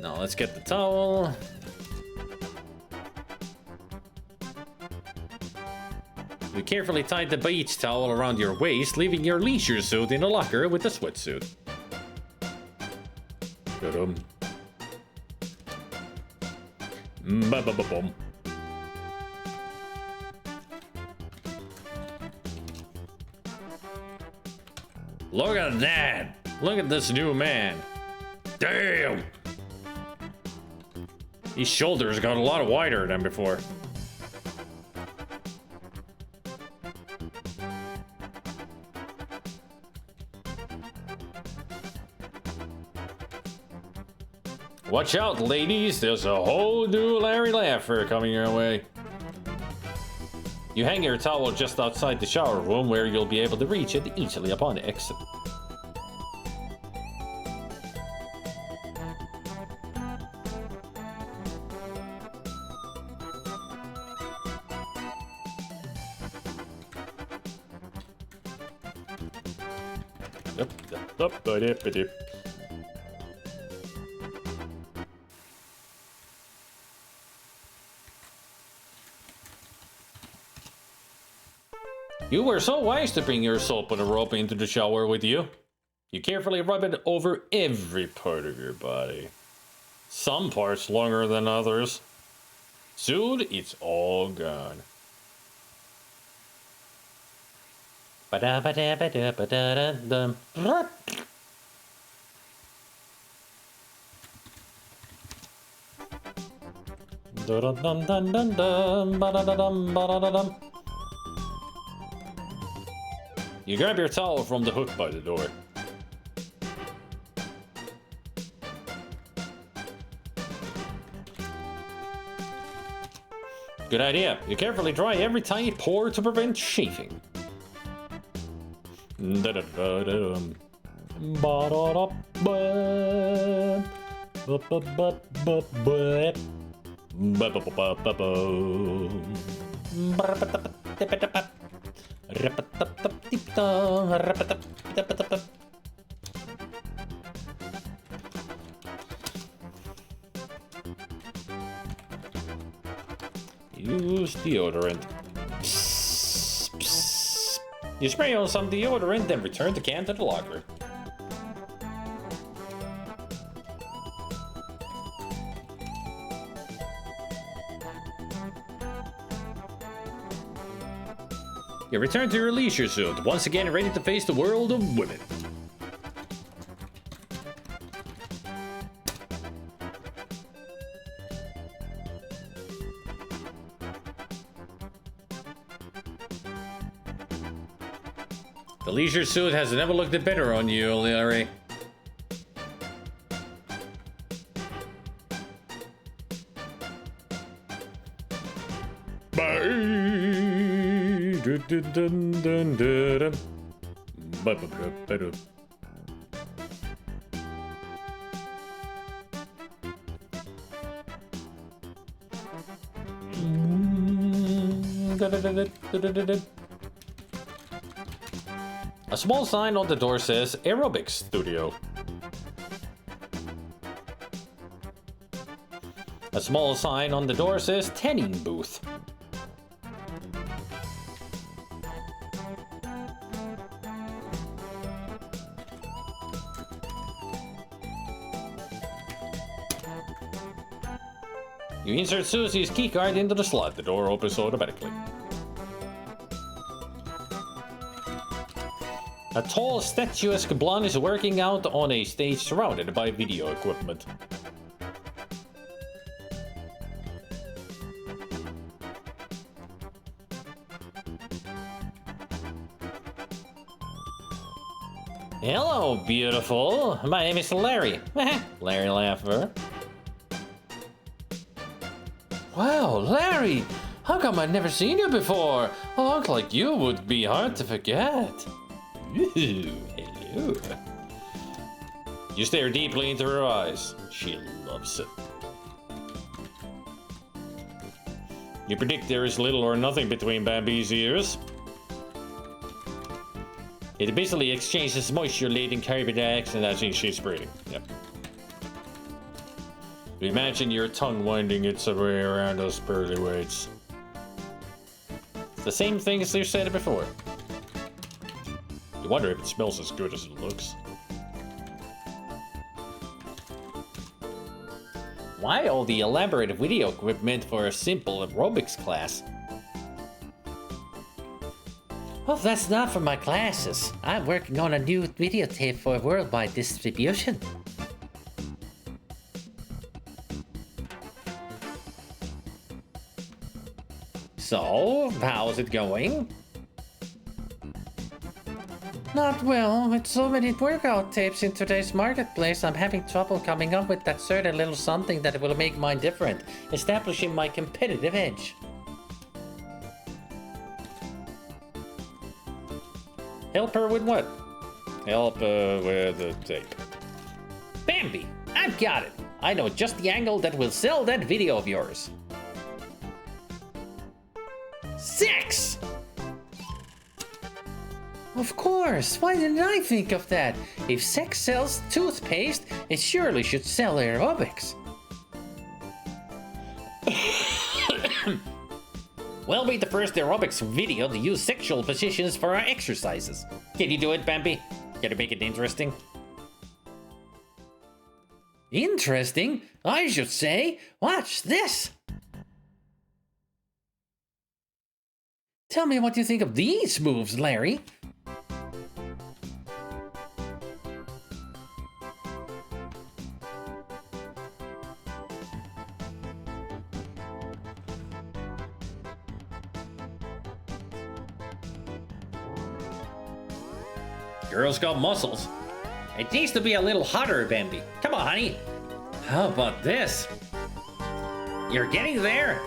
Now let's get the towel. You carefully tied the beach towel around your waist, leaving your leisure suit in the locker with the sweatsuit. Ba-dum. Ba-ba-ba-bum. Look at that! Look at this new man. Damn! His shoulders got a lot wider than before. Watch out, ladies. There's a whole new Larry Laffer coming your way. You hang your towel just outside the shower room where you'll be able to reach it easily upon exit. You were so wise to bring your soap and a rope into the shower with you. You carefully rub it over every part of your body. Some parts longer than others. Soon, it's all gone. You grab your towel from the hook by the door. Good idea. You carefully dry every tiny pore to prevent chafing. Da-da-da-da-dum. Ba-da-da-ba. Ba-ba-ba-ba-ba. Ba-ba-ba-ba-ba. Ba-ba-ba-ba-ba-ba. Ra-ba-ba-ba-ba-ba. Ra-ba-ba-ba-ba-ba. Use deodorant. Psst, psst. You spray on some deodorant, then return the can to the locker. You return to your leisure suit, once again ready to face the world of women. The leisure suit has never looked better on you, Larry. A small sign on the door says Aerobics Studio. A small sign on the door says Tanning Booth. You insert Susie's keycard into the slot. The door opens automatically. A tall, statuesque blonde is working out on a stage surrounded by video equipment. Hello, beautiful. My name is Larry. Larry Laffer. Wow, Larry! How come I've never seen you before? A look like you would be hard to forget. Ooh, hello. You stare deeply into her eyes. She loves it. You predict there is little or nothing between Bambi's ears. It basically exchanges moisture-laden carbon dioxide as she's breathing. Yep. Imagine your tongue winding its way around those pearly weights. It's the same thing as you said before. You wonder if it smells as good as it looks. Why all the elaborate video equipment for a simple aerobics class? Well, that's not for my classes. I'm working on a new videotape for worldwide distribution. So, how's it going? Not well. With so many workout tapes in today's marketplace, I'm having trouble coming up with that certain little something that will make mine different, establishing my competitive edge. Help her with what? Help with the tape. Bambi, I've got it. I know just the angle that will sell that video of yours. Sex! Of course, why didn't I think of that? If sex sells toothpaste, it surely should sell aerobics. We'll be the first aerobics video to use sexual positions for our exercises. Can you do it, Bambi? Can you make it interesting? Interesting? I should say, watch this! Tell me what you think of these moves, Larry. Girl's got muscles. It needs to be a little hotter, Bambi. Come on, honey. How about this? You're getting there.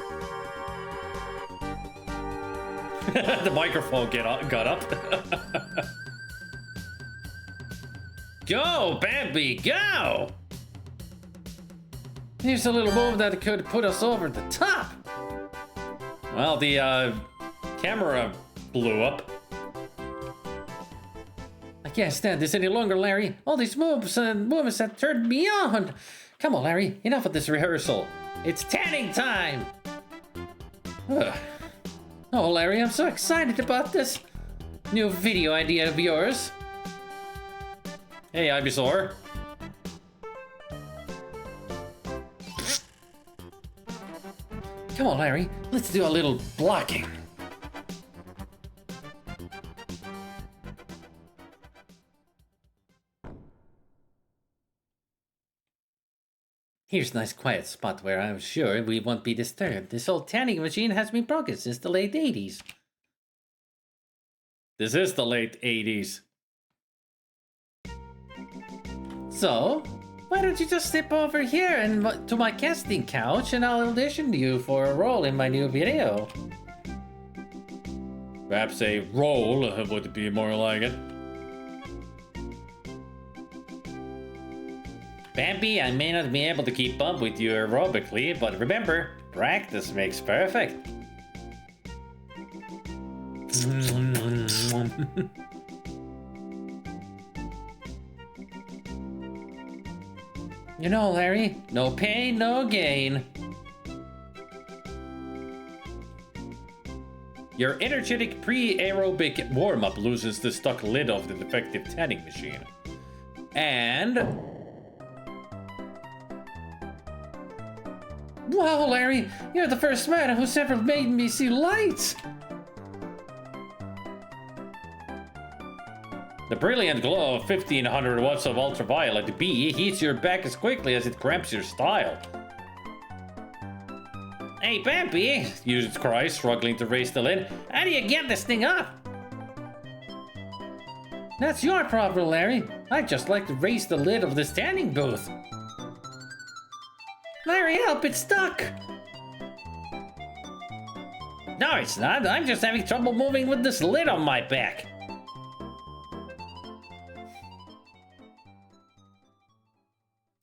The microphone got up. Go, Bambi, go! Here's a little move that could put us over the top. Well, the camera blew up. I can't stand this any longer, Larry. All these moves and movements have turned me on. Come on, Larry, enough of this rehearsal. It's tanning time. Ugh. Oh, Larry, I'm so excited about this new video idea of yours. Hey, Ivysaur. Come on, Larry, let's do a little blocking. Here's a nice quiet spot where I'm sure we won't be disturbed. This old tanning machine has been broken since the late 80s. This is the late 80s. So, why don't you just step over here and to my casting couch and I'll audition you for a role in my new video. Perhaps a role would be more like it. Bambi, I may not be able to keep up with you aerobically, but remember, practice makes perfect. You know, Larry, no pain, no gain. Your energetic pre-aerobic warm-up loosens the stuck lid of the defective tanning machine. And... wow, Larry, you're the first man who's ever made me see lights. The brilliant glow of 1500 watts of ultraviolet B heats your back as quickly as it cramps your style. Hey, Bambi, Yusuf cries, struggling to raise the lid. How do you get this thing up? That's your problem, Larry. I'd just like to raise the lid of the standing booth. Larry, help, it's stuck. No, it's not. I'm just having trouble moving with this lid on my back.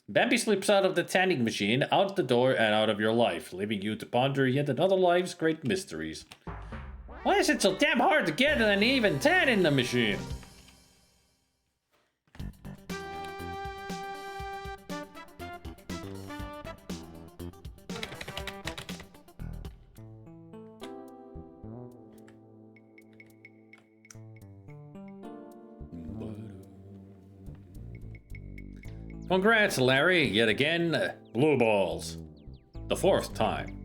Bambi slips out of the tanning machine, out the door, and out of your life, leaving you to ponder yet another life's great mysteries. Why is it so damn hard to get an even tan in the machine? Congrats, Larry, yet again, blue balls. The 4th time.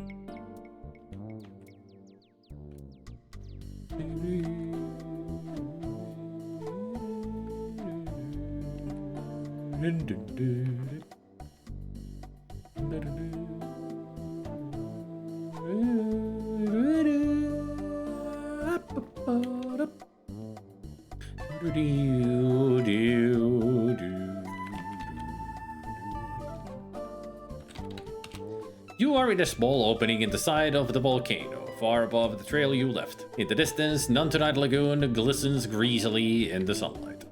You are in a small opening in the side of the volcano, far above the trail you left. In the distance, Nuntanite Lagoon glistens greasily in the sunlight.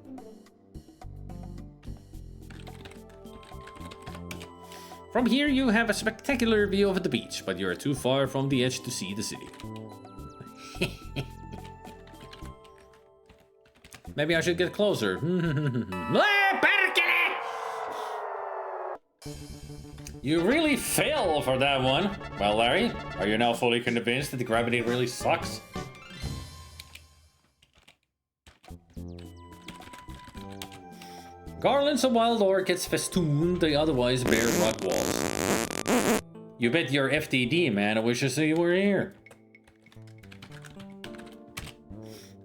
From here you have a spectacular view of the beach, but you are too far from the edge to see the city. Maybe I should get closer. You really fell for that one. Well, Larry, are you now fully convinced that the gravity really sucks? Garlands of wild orchids festoon the otherwise bare rock walls. You bet your FTD man wishes you were here.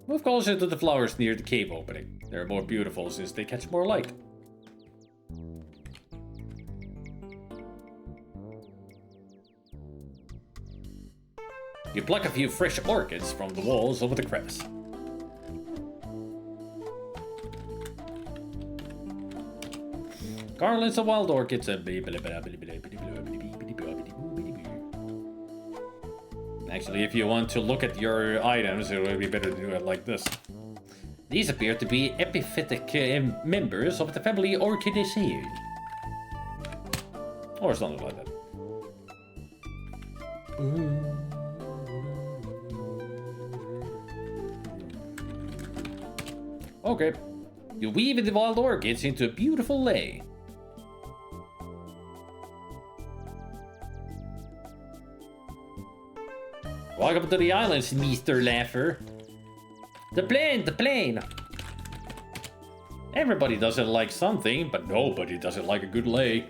Move closer to the flowers near the cave opening. They're more beautiful since they catch more light. You pluck a few fresh orchids from the walls over the crevice. Garlands of wild orchids and actually, if you want to look at your items, it would be better to do it like this. These appear to be epiphytic members of the family Orchidaceae. Or something like that. Okay. You weave the wild orchids into a beautiful lei. Welcome to the islands, Mr. Laffer. The plane! Everybody doesn't like something, but nobody doesn't like a good lei.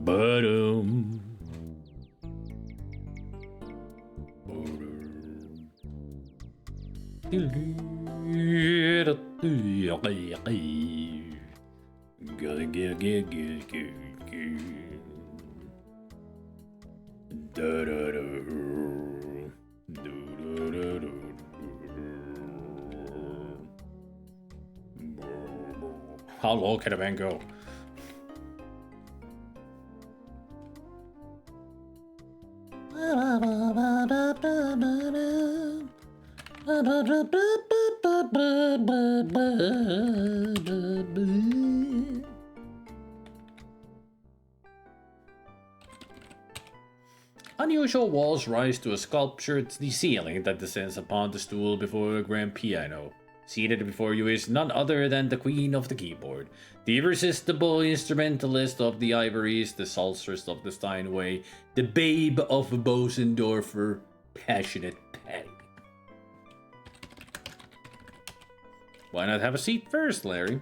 Ba-dum. How low can a man go? Unusual walls rise to a sculptured ceiling that descends upon the stool before a grand piano. Seated before you is none other than the queen of the keyboard, the irresistible instrumentalist of the ivories, the sorceress of the Steinway, the babe of Bosendorfer, passionate Patti. Why not have a seat first, Larry?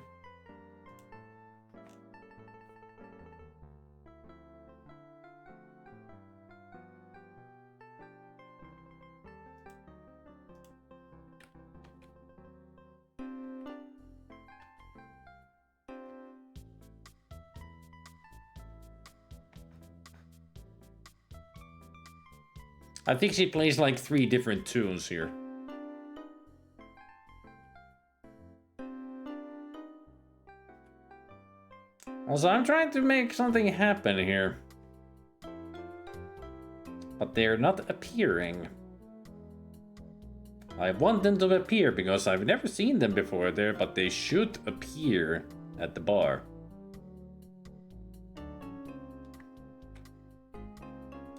I think she plays like 3 different tunes here. Also, I'm trying to make something happen here. But they're not appearing. I want them to appear because I've never seen them before there, but they should appear at the bar.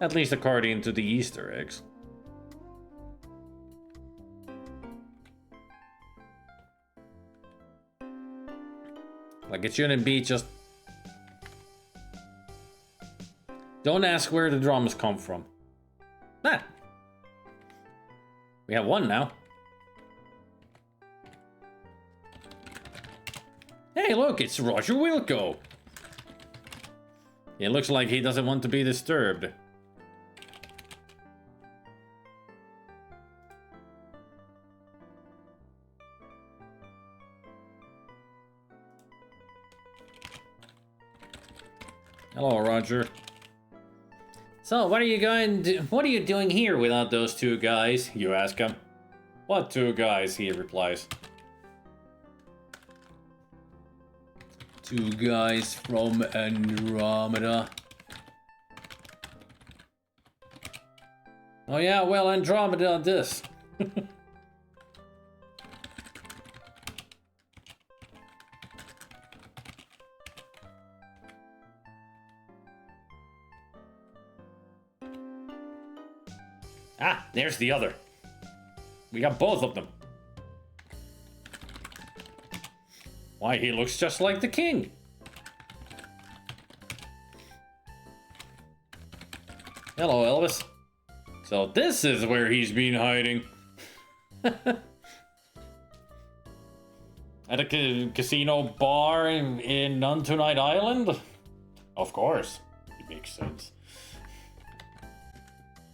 At least according to the Easter eggs. Like, it shouldn't be just... Don't ask where the drums come from. Ah! We have one now. Hey, look, it's Roger Wilco. It looks like he doesn't want to be disturbed. Hello, Roger. So, what are you doing here without those 2 guys? You ask him. What 2 guys? He replies. 2 guys from Andromeda. Oh yeah, well, Andromeda this. Ah, there's the other. We got both of them. Why, he looks just like the king. Hello, Elvis. So this is where he's been hiding. At a casino bar in Nun Tonight Island? Of course. It makes sense.